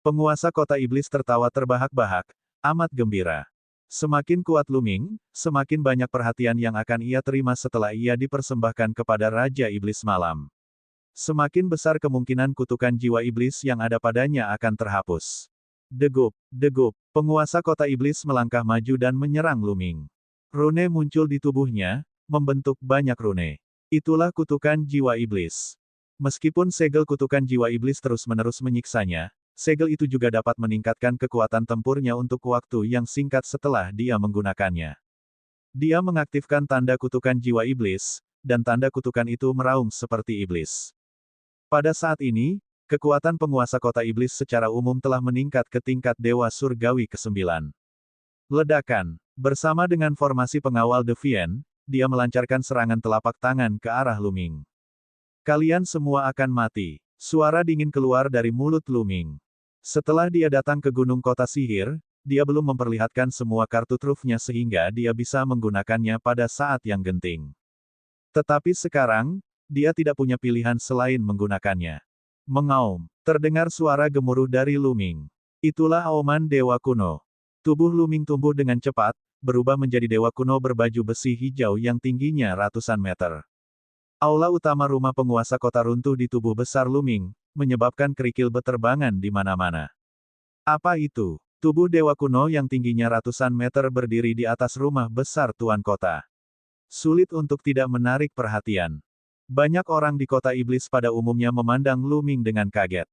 Penguasa kota iblis tertawa terbahak-bahak, amat gembira. Semakin kuat Lu Ming, semakin banyak perhatian yang akan ia terima setelah ia dipersembahkan kepada Raja Iblis Malam. Semakin besar kemungkinan kutukan jiwa iblis yang ada padanya akan terhapus. Degup, degup, penguasa kota iblis melangkah maju dan menyerang Lu Ming. Rune muncul di tubuhnya, membentuk banyak rune. Itulah kutukan jiwa iblis. Meskipun segel kutukan jiwa iblis terus-menerus menyiksanya, segel itu juga dapat meningkatkan kekuatan tempurnya untuk waktu yang singkat setelah dia menggunakannya. Dia mengaktifkan tanda kutukan jiwa iblis, dan tanda kutukan itu meraung seperti iblis. Pada saat ini, kekuatan penguasa kota iblis secara umum telah meningkat ke tingkat Dewa Surgawi ke-9. Ledakan. Bersama dengan formasi pengawal Deviant, dia melancarkan serangan telapak tangan ke arah Lu Ming. Kalian semua akan mati. Suara dingin keluar dari mulut Lu Ming. Setelah dia datang ke Gunung Kota Sihir, dia belum memperlihatkan semua kartu trufnya sehingga dia bisa menggunakannya pada saat yang genting. Tetapi sekarang, dia tidak punya pilihan selain menggunakannya. Mengaum, terdengar suara gemuruh dari Lu Ming. Itulah auman Dewa Kuno. Tubuh Lu Ming tumbuh dengan cepat, berubah menjadi Dewa Kuno berbaju besi hijau yang tingginya ratusan meter. Aula utama rumah penguasa kota runtuh di tubuh besar Lu Ming, menyebabkan kerikil beterbangan di mana-mana. Apa itu? Tubuh Dewa Kuno yang tingginya ratusan meter berdiri di atas rumah besar Tuan Kota. Sulit untuk tidak menarik perhatian. Banyak orang di kota iblis pada umumnya memandang Lu Ming dengan kaget.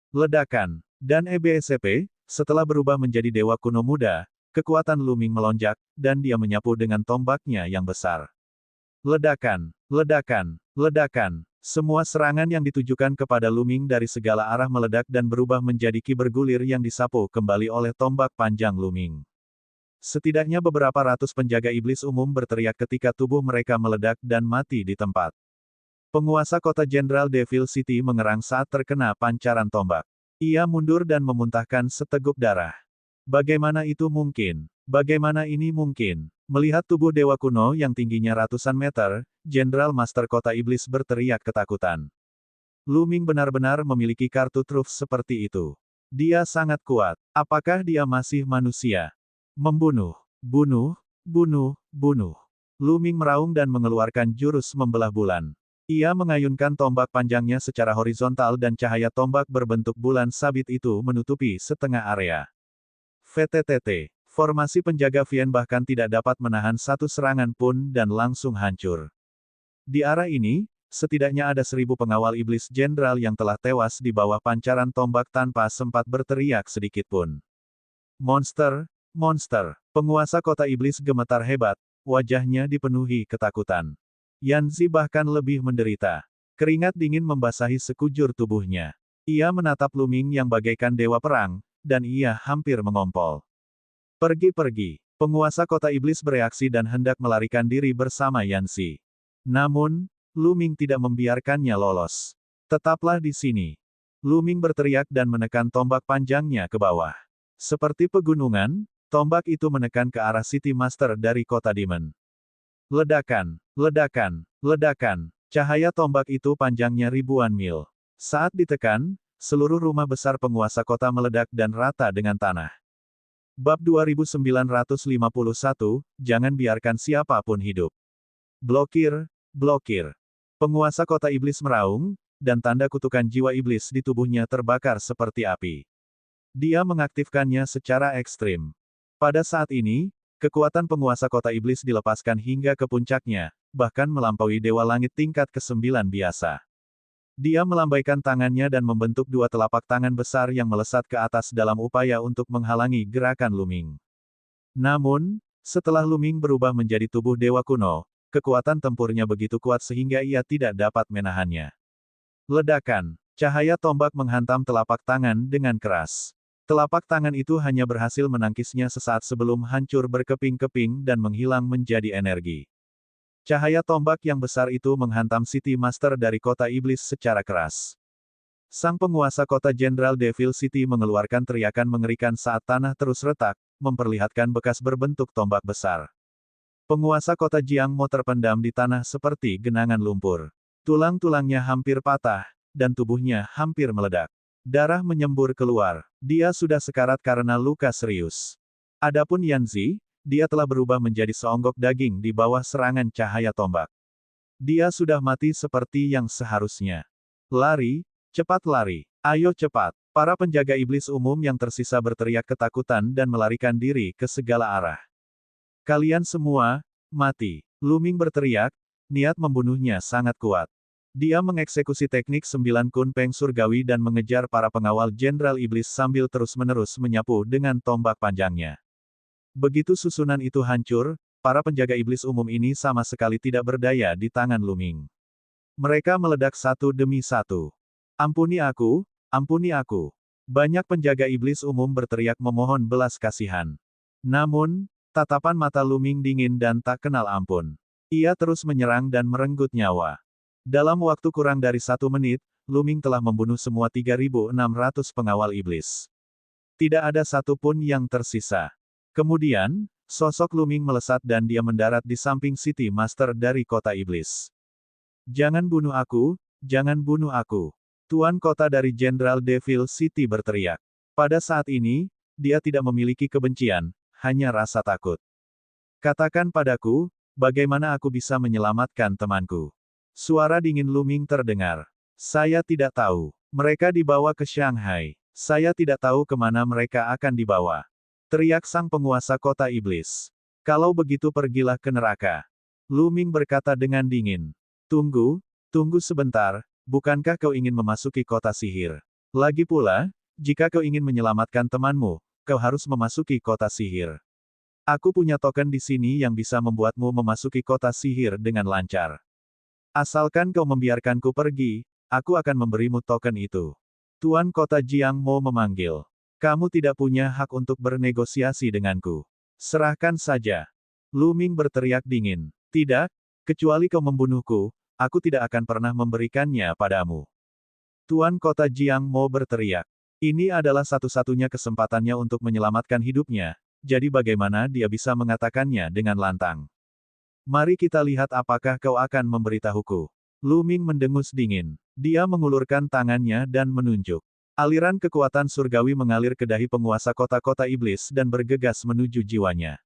Ledakan. Dan EBSP, setelah berubah menjadi Dewa Kuno muda, kekuatan Lu Ming melonjak, dan dia menyapu dengan tombaknya yang besar. Ledakan, ledakan, ledakan. Semua serangan yang ditujukan kepada Lu Ming dari segala arah meledak dan berubah menjadi ki bergulir yang disapu kembali oleh tombak panjang Lu Ming. Setidaknya beberapa ratus penjaga iblis umum berteriak ketika tubuh mereka meledak dan mati di tempat. Penguasa kota Jenderal Devil City mengerang saat terkena pancaran tombak. Ia mundur dan memuntahkan seteguk darah. Bagaimana itu mungkin? Bagaimana ini mungkin? Melihat tubuh Dewa Kuno yang tingginya ratusan meter, Jenderal Master Kota Iblis berteriak ketakutan. Lu Ming benar-benar memiliki kartu truf seperti itu. Dia sangat kuat. Apakah dia masih manusia? Membunuh, bunuh, bunuh, bunuh. Lu Ming meraung dan mengeluarkan jurus membelah bulan. Ia mengayunkan tombak panjangnya secara horizontal dan cahaya tombak berbentuk bulan sabit itu menutupi setengah area. VTTT. Formasi penjaga Vien bahkan tidak dapat menahan satu serangan pun dan langsung hancur. Di arah ini, setidaknya ada 1000 pengawal iblis jenderal yang telah tewas di bawah pancaran tombak tanpa sempat berteriak sedikit pun. Monster, monster. Penguasa kota iblis gemetar hebat, wajahnya dipenuhi ketakutan. Yanzi bahkan lebih menderita. Keringat dingin membasahi sekujur tubuhnya. Ia menatap Luming yang bagaikan dewa perang, dan ia hampir mengompol. Pergi-pergi. Penguasa kota iblis bereaksi dan hendak melarikan diri bersama Yanzi. Namun, Luming tidak membiarkannya lolos. Tetaplah di sini. Luming berteriak dan menekan tombak panjangnya ke bawah. Seperti pegunungan, tombak itu menekan ke arah City Master dari kota Demon. Ledakan, ledakan, ledakan. Cahaya tombak itu panjangnya ribuan mil. Saat ditekan, seluruh rumah besar penguasa kota meledak dan rata dengan tanah. Bab 2951, jangan biarkan siapapun hidup. Blokir, blokir. Penguasa kota iblis meraung, dan tanda kutukan jiwa iblis di tubuhnya terbakar seperti api. Dia mengaktifkannya secara ekstrim. Pada saat ini, kekuatan penguasa kota iblis dilepaskan hingga ke puncaknya, bahkan melampaui dewa langit tingkat ke-9 biasa. Dia melambaikan tangannya dan membentuk dua telapak tangan besar yang melesat ke atas dalam upaya untuk menghalangi gerakan Luming. Namun, setelah Luming berubah menjadi tubuh dewa kuno, kekuatan tempurnya begitu kuat sehingga ia tidak dapat menahannya. Ledakan. Cahaya tombak menghantam telapak tangan dengan keras. Telapak tangan itu hanya berhasil menangkisnya sesaat sebelum hancur berkeping-keping dan menghilang menjadi energi. Cahaya tombak yang besar itu menghantam City Master dari kota iblis secara keras. Sang penguasa kota Jenderal Devil City mengeluarkan teriakan mengerikan saat tanah terus retak, memperlihatkan bekas berbentuk tombak besar. Penguasa kota Jiangmo terpendam di tanah seperti genangan lumpur. Tulang-tulangnya hampir patah, dan tubuhnya hampir meledak. Darah menyembur keluar. Dia sudah sekarat karena luka serius. Adapun Yanzi, dia telah berubah menjadi seonggok daging di bawah serangan cahaya tombak. Dia sudah mati seperti yang seharusnya. Lari, cepat lari. Ayo cepat. Para penjaga iblis umum yang tersisa berteriak ketakutan dan melarikan diri ke segala arah. Kalian semua, mati. Luming berteriak, niat membunuhnya sangat kuat. Dia mengeksekusi teknik 9 kunpeng surgawi dan mengejar para pengawal jenderal iblis sambil terus-menerus menyapu dengan tombak panjangnya. Begitu susunan itu hancur, para penjaga iblis umum ini sama sekali tidak berdaya di tangan Luming. Mereka meledak satu demi satu. Ampuni aku, ampuni aku. Banyak penjaga iblis umum berteriak memohon belas kasihan. Namun, tatapan mata Luming dingin dan tak kenal ampun. Ia terus menyerang dan merenggut nyawa. Dalam waktu kurang dari 1 menit, Luming telah membunuh semua 3.600 pengawal iblis. Tidak ada satupun yang tersisa. Kemudian, sosok Luming melesat dan dia mendarat di samping City Master dari kota iblis. Jangan bunuh aku, jangan bunuh aku. Tuan kota dari Jenderal Devil City berteriak. Pada saat ini, dia tidak memiliki kebencian, hanya rasa takut. Katakan padaku, bagaimana aku bisa menyelamatkan temanku? Suara dingin Luming terdengar. Saya tidak tahu. Mereka dibawa ke Shanghai. Saya tidak tahu kemana mereka akan dibawa. Teriak sang penguasa kota iblis. Kalau begitu pergilah ke neraka. Luming berkata dengan dingin. Tunggu, tunggu sebentar, bukankah kau ingin memasuki kota sihir? Lagi pula, jika kau ingin menyelamatkan temanmu, kau harus memasuki kota sihir. Aku punya token di sini yang bisa membuatmu memasuki kota sihir dengan lancar. Asalkan kau membiarkanku pergi, aku akan memberimu token itu. Tuan kota Jiangmo memanggil. Kamu tidak punya hak untuk bernegosiasi denganku. Serahkan saja. Luming berteriak dingin. Tidak, kecuali kau membunuhku, aku tidak akan pernah memberikannya padamu. Tuan kota Jiangmo berteriak. Ini adalah satu-satunya kesempatannya untuk menyelamatkan hidupnya, jadi bagaimana dia bisa mengatakannya dengan lantang. Mari kita lihat apakah kau akan memberitahuku. Luming mendengus dingin. Dia mengulurkan tangannya dan menunjuk. Aliran kekuatan surgawi mengalir ke dahi penguasa kota-kota iblis dan bergegas menuju jiwanya.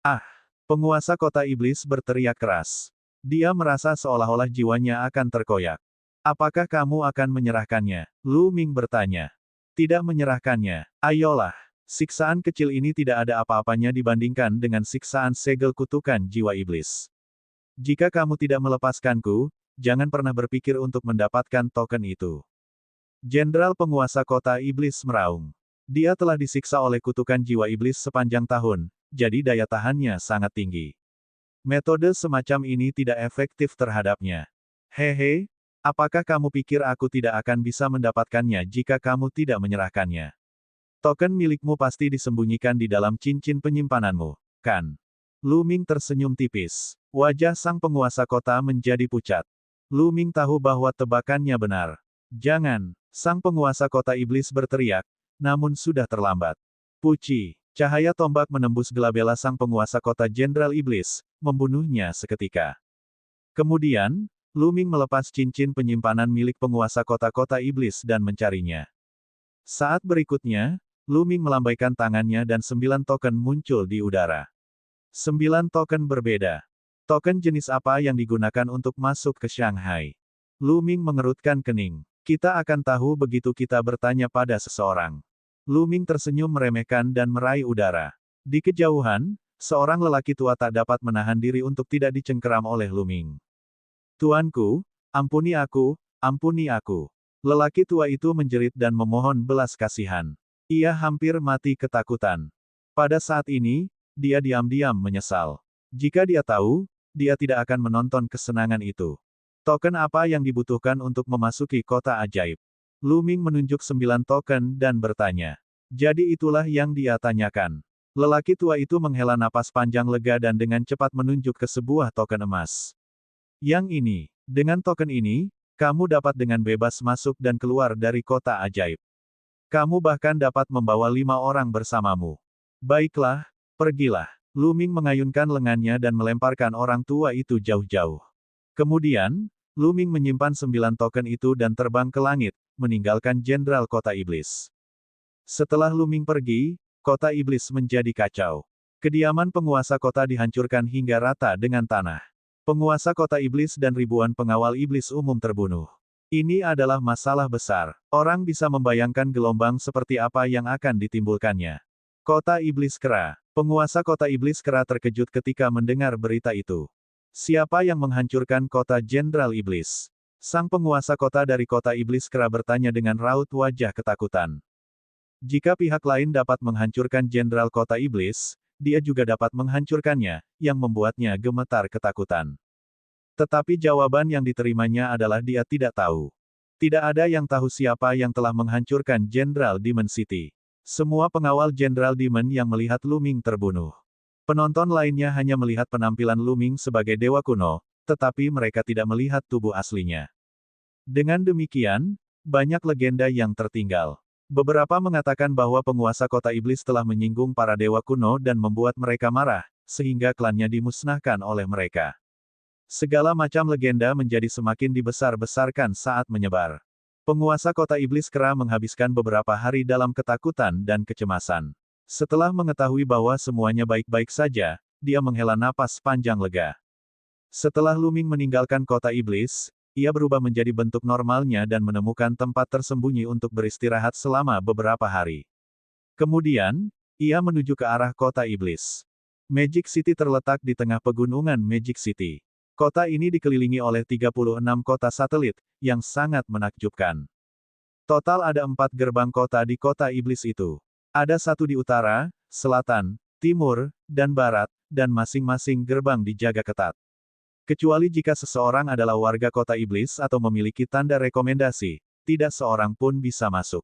Ah! Penguasa kota iblis berteriak keras. Dia merasa seolah-olah jiwanya akan terkoyak. Apakah kamu akan menyerahkannya? Lu Ming bertanya. Tidak menyerahkannya. Ayolah. Siksaan kecil ini tidak ada apa-apanya dibandingkan dengan siksaan segel kutukan jiwa iblis. Jika kamu tidak melepaskanku, jangan pernah berpikir untuk mendapatkan token itu. Jenderal penguasa kota iblis meraung. Dia telah disiksa oleh kutukan jiwa iblis sepanjang tahun, jadi daya tahannya sangat tinggi. Metode semacam ini tidak efektif terhadapnya. Hehe, apakah kamu pikir aku tidak akan bisa mendapatkannya jika kamu tidak menyerahkannya? Token milikmu pasti disembunyikan di dalam cincin penyimpananmu, kan? Lu Ming tersenyum tipis. Wajah sang penguasa kota menjadi pucat. Lu Ming tahu bahwa tebakannya benar. Jangan, sang penguasa kota iblis berteriak, namun sudah terlambat. Puci, cahaya tombak menembus gelabela sang penguasa kota Jenderal Iblis, membunuhnya seketika. Kemudian, Lu Ming melepas cincin penyimpanan milik penguasa kota-kota iblis dan mencarinya. Saat berikutnya, Lu Ming melambaikan tangannya dan 9 token muncul di udara. 9 token berbeda. Token jenis apa yang digunakan untuk masuk ke Shanghai? Lu Ming mengerutkan kening. Kita akan tahu begitu kita bertanya pada seseorang. Lu Ming tersenyum meremehkan dan meraih udara. Di kejauhan, seorang lelaki tua tak dapat menahan diri untuk tidak dicengkeram oleh Lu Ming. Tuanku, ampuni aku, ampuni aku. Lelaki tua itu menjerit dan memohon belas kasihan. Ia hampir mati ketakutan. Pada saat ini, dia diam-diam menyesal. Jika dia tahu, dia tidak akan menonton kesenangan itu. Token apa yang dibutuhkan untuk memasuki kota ajaib? Lu Ming menunjuk 9 token dan bertanya. Jadi itulah yang dia tanyakan. Lelaki tua itu menghela napas panjang lega dan dengan cepat menunjuk ke sebuah token emas. Yang ini, dengan token ini, kamu dapat dengan bebas masuk dan keluar dari kota ajaib. Kamu bahkan dapat membawa 5 orang bersamamu. Baiklah, pergilah. Lu Ming mengayunkan lengannya dan melemparkan orang tua itu jauh-jauh. Kemudian, Lu Ming menyimpan 9 token itu dan terbang ke langit, meninggalkan Jenderal Kota Iblis. Setelah Lu Ming pergi, kota iblis menjadi kacau. Kediaman penguasa kota dihancurkan hingga rata dengan tanah. Penguasa kota iblis dan ribuan pengawal iblis umum terbunuh. Ini adalah masalah besar. Orang bisa membayangkan gelombang seperti apa yang akan ditimbulkannya. Kota Iblis Kera. Penguasa kota Iblis Kera terkejut ketika mendengar berita itu. Siapa yang menghancurkan kota Jenderal Iblis? Sang penguasa kota dari kota Iblis Kera bertanya dengan raut wajah ketakutan. Jika pihak lain dapat menghancurkan Jenderal Kota Iblis, dia juga dapat menghancurkannya, yang membuatnya gemetar ketakutan. Tetapi jawaban yang diterimanya adalah dia tidak tahu. Tidak ada yang tahu siapa yang telah menghancurkan Jenderal Demon City. Semua pengawal Jenderal Demon yang melihat Lu Ming terbunuh. Penonton lainnya hanya melihat penampilan Lu Ming sebagai dewa kuno, tetapi mereka tidak melihat tubuh aslinya. Dengan demikian, banyak legenda yang tertinggal. Beberapa mengatakan bahwa penguasa kota iblis telah menyinggung para dewa kuno dan membuat mereka marah, sehingga klannya dimusnahkan oleh mereka. Segala macam legenda menjadi semakin dibesar-besarkan saat menyebar. Penguasa kota iblis Kera menghabiskan beberapa hari dalam ketakutan dan kecemasan. Setelah mengetahui bahwa semuanya baik-baik saja, dia menghela napas panjang lega. Setelah Lu Ming meninggalkan kota iblis, ia berubah menjadi bentuk normalnya dan menemukan tempat tersembunyi untuk beristirahat selama beberapa hari. Kemudian, ia menuju ke arah kota iblis. Magic City terletak di tengah pegunungan Magic City. Kota ini dikelilingi oleh 36 kota satelit, yang sangat menakjubkan. Total ada 4 gerbang kota di kota iblis itu. Ada 1 di utara, selatan, timur, dan barat, dan masing-masing gerbang dijaga ketat. Kecuali jika seseorang adalah warga kota iblis atau memiliki tanda rekomendasi, tidak seorang pun bisa masuk.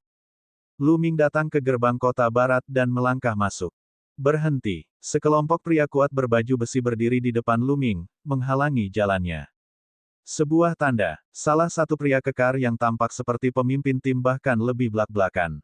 Lu Ming datang ke gerbang kota barat dan melangkah masuk. Berhenti. Sekelompok pria kuat berbaju besi berdiri di depan Lu Ming, menghalangi jalannya. Sebuah tanda. Salah satu pria kekar yang tampak seperti pemimpin tim bahkan lebih blak-blakan.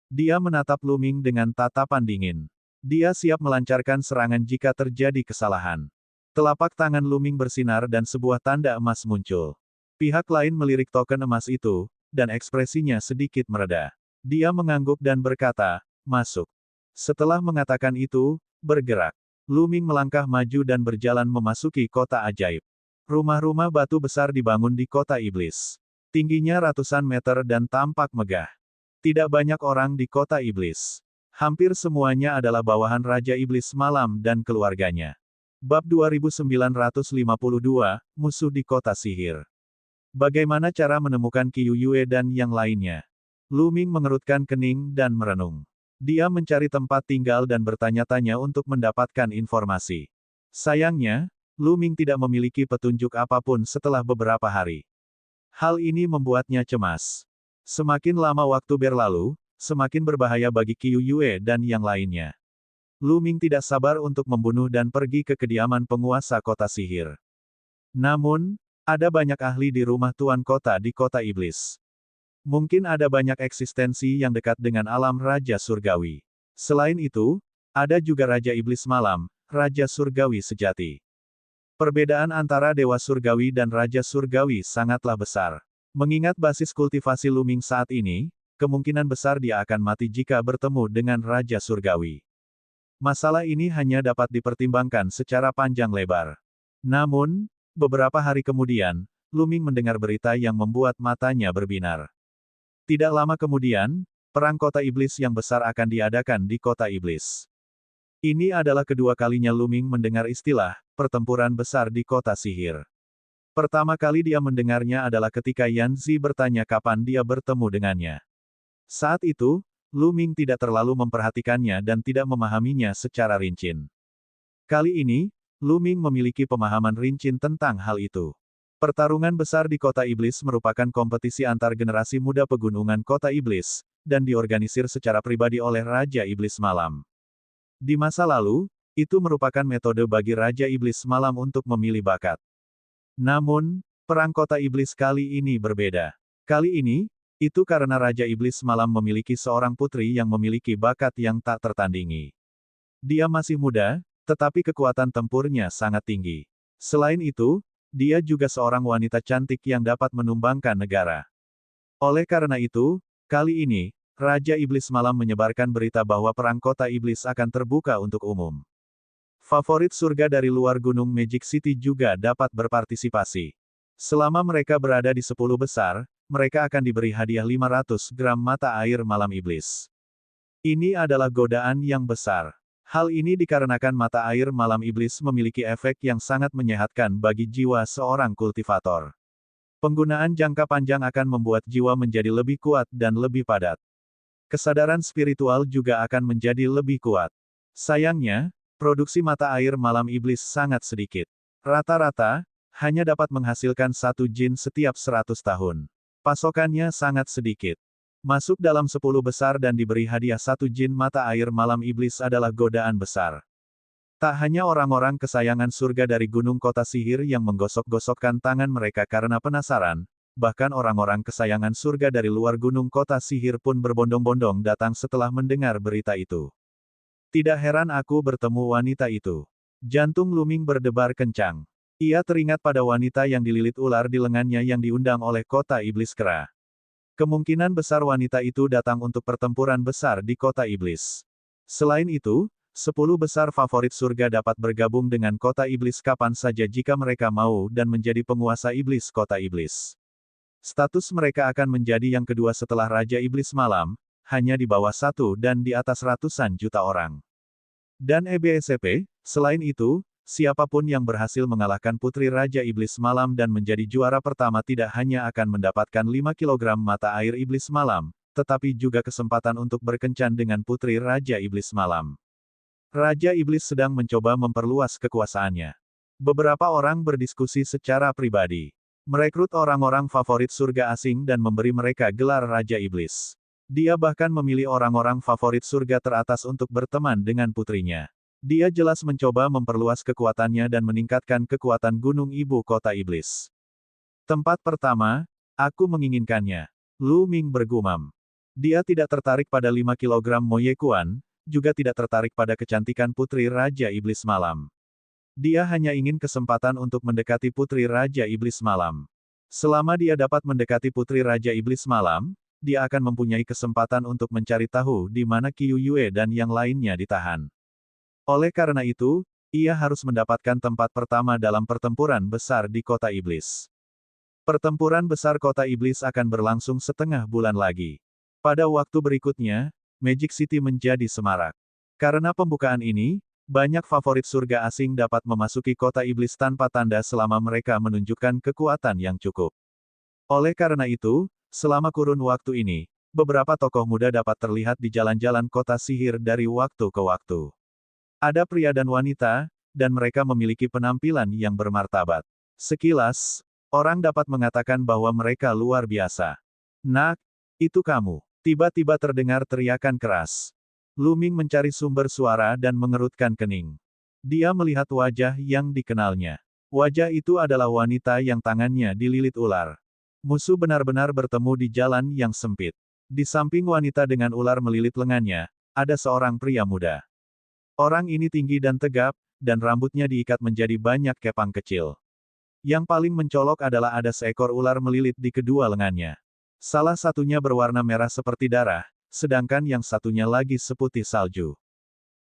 Dia menatap Lu Ming dengan tatapan dingin. Dia siap melancarkan serangan jika terjadi kesalahan. Telapak tangan Lu Ming bersinar dan sebuah tanda emas muncul. Pihak lain melirik token emas itu, dan ekspresinya sedikit mereda. Dia mengangguk dan berkata, "Masuk." Setelah mengatakan itu, bergerak. Lu Ming melangkah maju dan berjalan memasuki kota ajaib. Rumah-rumah batu besar dibangun di kota iblis. Tingginya ratusan meter dan tampak megah. Tidak banyak orang di kota iblis. Hampir semuanya adalah bawahan Raja Iblis Malam dan keluarganya. Bab 2952, Musuh di Kota Sihir. Bagaimana cara menemukan Qiu Yue dan yang lainnya? Lu Ming mengerutkan kening dan merenung. Dia mencari tempat tinggal dan bertanya-tanya untuk mendapatkan informasi. Sayangnya, Lu Ming tidak memiliki petunjuk apapun setelah beberapa hari. Hal ini membuatnya cemas. Semakin lama waktu berlalu, semakin berbahaya bagi Qiu Yue dan yang lainnya. Lu Ming tidak sabar untuk membunuh dan pergi ke kediaman penguasa kota sihir. Namun, ada banyak ahli di rumah tuan kota di kota iblis. Mungkin ada banyak eksistensi yang dekat dengan alam Raja Surgawi. Selain itu, ada juga Raja Iblis Malam, Raja Surgawi sejati. Perbedaan antara Dewa Surgawi dan Raja Surgawi sangatlah besar. Mengingat basis kultivasi Lu Ming saat ini, kemungkinan besar dia akan mati jika bertemu dengan Raja Surgawi. Masalah ini hanya dapat dipertimbangkan secara panjang lebar. Namun, beberapa hari kemudian, Lu Ming mendengar berita yang membuat matanya berbinar. Tidak lama kemudian, perang kota iblis yang besar akan diadakan di kota iblis. Ini adalah kedua kalinya Lu Ming mendengar istilah pertempuran besar di kota sihir. Pertama kali dia mendengarnya adalah ketika Yan Zi bertanya kapan dia bertemu dengannya. Saat itu, Lu Ming tidak terlalu memperhatikannya dan tidak memahaminya secara rinci. Kali ini, Lu Ming memiliki pemahaman rinci tentang hal itu. Pertarungan besar di kota iblis merupakan kompetisi antar generasi muda pegunungan kota iblis, dan diorganisir secara pribadi oleh Raja Iblis Malam. Di masa lalu, itu merupakan metode bagi Raja Iblis Malam untuk memilih bakat. Namun, perang kota iblis kali ini berbeda. Kali ini, itu karena Raja Iblis Malam memiliki seorang putri yang memiliki bakat yang tak tertandingi. Dia masih muda, tetapi kekuatan tempurnya sangat tinggi. Selain itu, dia juga seorang wanita cantik yang dapat menumbangkan negara. Oleh karena itu, kali ini, Raja Iblis Malam menyebarkan berita bahwa perang kota iblis akan terbuka untuk umum. Favorit surga dari luar Gunung Magic City juga dapat berpartisipasi. Selama mereka berada di 10 besar, mereka akan diberi hadiah 500 gram mata air malam iblis. Ini adalah godaan yang besar. Hal ini dikarenakan mata air malam iblis memiliki efek yang sangat menyehatkan bagi jiwa seorang kultivator. Penggunaan jangka panjang akan membuat jiwa menjadi lebih kuat dan lebih padat. Kesadaran spiritual juga akan menjadi lebih kuat. Sayangnya, produksi mata air malam iblis sangat sedikit. Rata-rata, hanya dapat menghasilkan 1 jin setiap 100 tahun. Pasokannya sangat sedikit. Masuk dalam 10 besar dan diberi hadiah 1 jin mata air malam iblis adalah godaan besar. Tak hanya orang-orang kesayangan surga dari gunung kota sihir yang menggosok-gosokkan tangan mereka karena penasaran, bahkan orang-orang kesayangan surga dari luar gunung kota sihir pun berbondong-bondong datang setelah mendengar berita itu. Tidak heran aku bertemu wanita itu. Jantung Lu Ming berdebar kencang. Ia teringat pada wanita yang dililit ular di lengannya yang diundang oleh kota iblis kera. Kemungkinan besar wanita itu datang untuk pertempuran besar di kota iblis. Selain itu, 10 besar favorit surga dapat bergabung dengan kota iblis kapan saja jika mereka mau dan menjadi penguasa iblis kota iblis. Status mereka akan menjadi yang kedua setelah Raja Iblis Malam, hanya di bawah 1 dan di atas ratusan juta orang. Dan EBSP, selain itu, siapapun yang berhasil mengalahkan Putri Raja Iblis Malam dan menjadi juara pertama tidak hanya akan mendapatkan 5 kg mata air Iblis Malam, tetapi juga kesempatan untuk berkencan dengan Putri Raja Iblis Malam. Raja Iblis sedang mencoba memperluas kekuasaannya. Beberapa orang berdiskusi secara pribadi. Merekrut orang-orang favorit surga asing dan memberi mereka gelar Raja Iblis. Dia bahkan memilih orang-orang favorit surga teratas untuk berteman dengan putrinya. Dia jelas mencoba memperluas kekuatannya dan meningkatkan kekuatan gunung ibu kota iblis. Tempat pertama, aku menginginkannya. Lu Ming bergumam. Dia tidak tertarik pada 5 kg Moyekuan, juga tidak tertarik pada kecantikan Putri Raja Iblis Malam. Dia hanya ingin kesempatan untuk mendekati Putri Raja Iblis Malam. Selama dia dapat mendekati Putri Raja Iblis Malam, dia akan mempunyai kesempatan untuk mencari tahu di mana Qiu Yue dan yang lainnya ditahan. Oleh karena itu, Ia harus mendapatkan tempat pertama dalam pertempuran besar di Kota Iblis. Pertempuran besar Kota Iblis akan berlangsung setengah bulan lagi. Pada waktu berikutnya, Magic City menjadi semarak. Karena pembukaan ini, banyak favorit surga asing dapat memasuki Kota Iblis tanpa tanda selama mereka menunjukkan kekuatan yang cukup. Oleh karena itu, selama kurun waktu ini, beberapa tokoh muda dapat terlihat di jalan-jalan kota sihir dari waktu ke waktu. Ada pria dan wanita, dan mereka memiliki penampilan yang bermartabat. Sekilas, orang dapat mengatakan bahwa mereka luar biasa. Nak, itu kamu. Tiba-tiba terdengar teriakan keras. Lu Ming mencari sumber suara dan mengerutkan kening. Dia melihat wajah yang dikenalnya. Wajah itu adalah wanita yang tangannya dililit ular. Musuh benar-benar bertemu di jalan yang sempit. Di samping wanita dengan ular melilit lengannya, ada seorang pria muda. Orang ini tinggi dan tegap, dan rambutnya diikat menjadi banyak kepang kecil. Yang paling mencolok adalah ada seekor ular melilit di kedua lengannya. Salah satunya berwarna merah seperti darah, sedangkan yang satunya lagi seputih salju.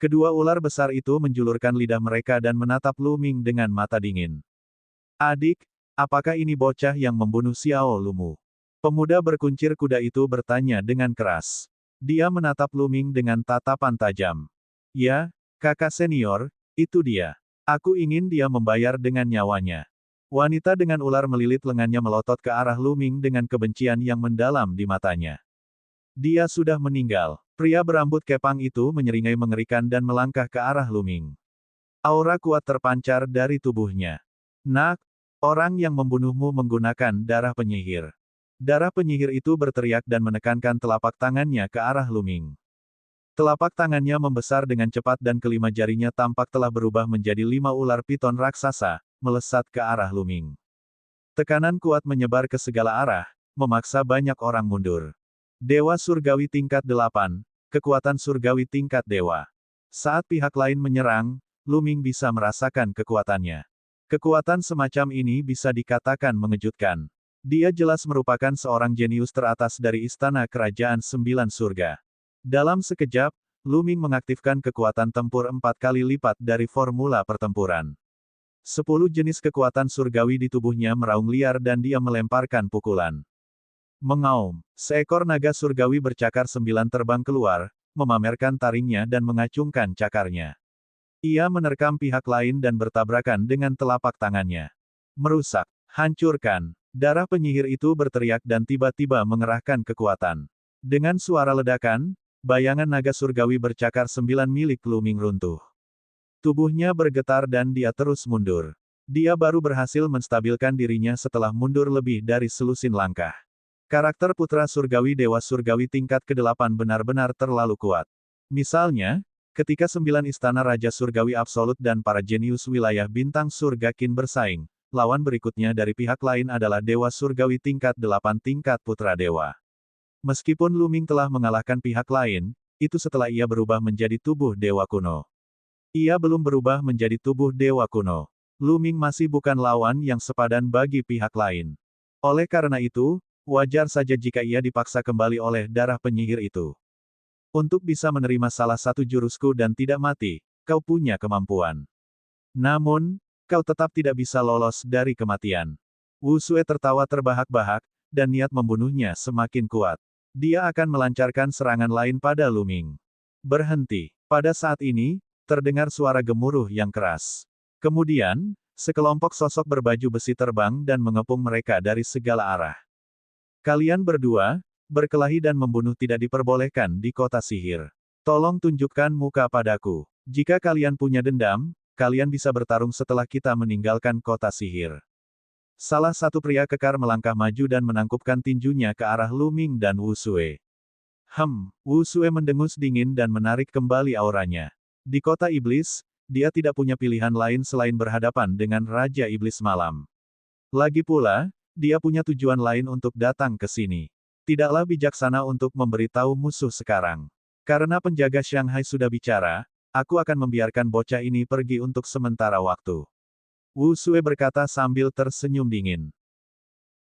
Kedua ular besar itu menjulurkan lidah mereka dan menatap Lu Ming dengan mata dingin. Adik, apakah ini bocah yang membunuh Xiao Lumu? Pemuda berkuncir kuda itu bertanya dengan keras. Dia menatap Lu Ming dengan tatapan tajam. Ya, kakak senior, itu dia. Aku ingin dia membayar dengan nyawanya. Wanita dengan ular melilit lengannya melotot ke arah Lu Ming dengan kebencian yang mendalam di matanya. Dia sudah meninggal. Pria berambut kepang itu menyeringai mengerikan dan melangkah ke arah Lu Ming. Aura kuat terpancar dari tubuhnya. Nak, orang yang membunuhmu menggunakan darah penyihir. Darah penyihir itu berteriak dan menekankan telapak tangannya ke arah Lu Ming. Telapak tangannya membesar dengan cepat dan kelima jarinya tampak telah berubah menjadi 5 ular piton raksasa, melesat ke arah Lu Ming. Tekanan kuat menyebar ke segala arah, memaksa banyak orang mundur. Dewa Surgawi tingkat 8, kekuatan surgawi tingkat dewa. Saat pihak lain menyerang, Lu Ming bisa merasakan kekuatannya. Kekuatan semacam ini bisa dikatakan mengejutkan. Dia jelas merupakan seorang jenius teratas dari istana kerajaan 9 surga. Dalam sekejap, Lu Ming mengaktifkan kekuatan tempur 4 kali lipat dari formula pertempuran. 10 jenis kekuatan surgawi di tubuhnya meraung liar dan dia melemparkan pukulan. Mengaum, seekor naga surgawi bercakar 9 terbang keluar, memamerkan taringnya dan mengacungkan cakarnya. Ia menerkam pihak lain dan bertabrakan dengan telapak tangannya. Merusak, hancurkan. Darah penyihir itu berteriak dan tiba-tiba mengerahkan kekuatan. Dengan suara ledakan, bayangan naga surgawi bercakar 9 milik Lu Ming runtuh. Tubuhnya bergetar dan dia terus mundur. Dia baru berhasil menstabilkan dirinya setelah mundur lebih dari selusin langkah. Karakter putra surgawi dewa surgawi tingkat ke-8 benar-benar terlalu kuat. Misalnya, ketika 9 istana raja surgawi absolut dan para jenius wilayah bintang surga Qin bersaing, lawan berikutnya dari pihak lain adalah dewa surgawi tingkat 8 tingkat putra dewa. Meskipun Lu Ming telah mengalahkan pihak lain, itu setelah ia berubah menjadi tubuh dewa kuno. Ia belum berubah menjadi tubuh dewa kuno. Lu Ming masih bukan lawan yang sepadan bagi pihak lain. Oleh karena itu, wajar saja jika ia dipaksa kembali oleh darah penyihir itu. Untuk bisa menerima salah satu jurusku dan tidak mati, kau punya kemampuan. Namun, kau tetap tidak bisa lolos dari kematian. Wu Sue tertawa terbahak-bahak, dan niat membunuhnya semakin kuat. Dia akan melancarkan serangan lain pada Lu Ming. Berhenti. Pada saat ini, terdengar suara gemuruh yang keras. Kemudian, sekelompok sosok berbaju besi terbang dan mengepung mereka dari segala arah. Kalian berdua, berkelahi dan membunuh tidak diperbolehkan di kota sihir. Tolong tunjukkan muka padaku. Jika kalian punya dendam, kalian bisa bertarung setelah kita meninggalkan kota sihir. Salah satu pria kekar melangkah maju dan menangkupkan tinjunya ke arah Lu Ming dan Wu Sue. Wu Sue mendengus dingin dan menarik kembali auranya. Di kota iblis, dia tidak punya pilihan lain selain berhadapan dengan Raja Iblis Malam. Lagi pula, dia punya tujuan lain untuk datang ke sini. Tidaklah bijaksana untuk memberitahu musuh sekarang. Karena penjaga Shanghai sudah bicara, aku akan membiarkan bocah ini pergi untuk sementara waktu. Wu Sue berkata sambil tersenyum dingin.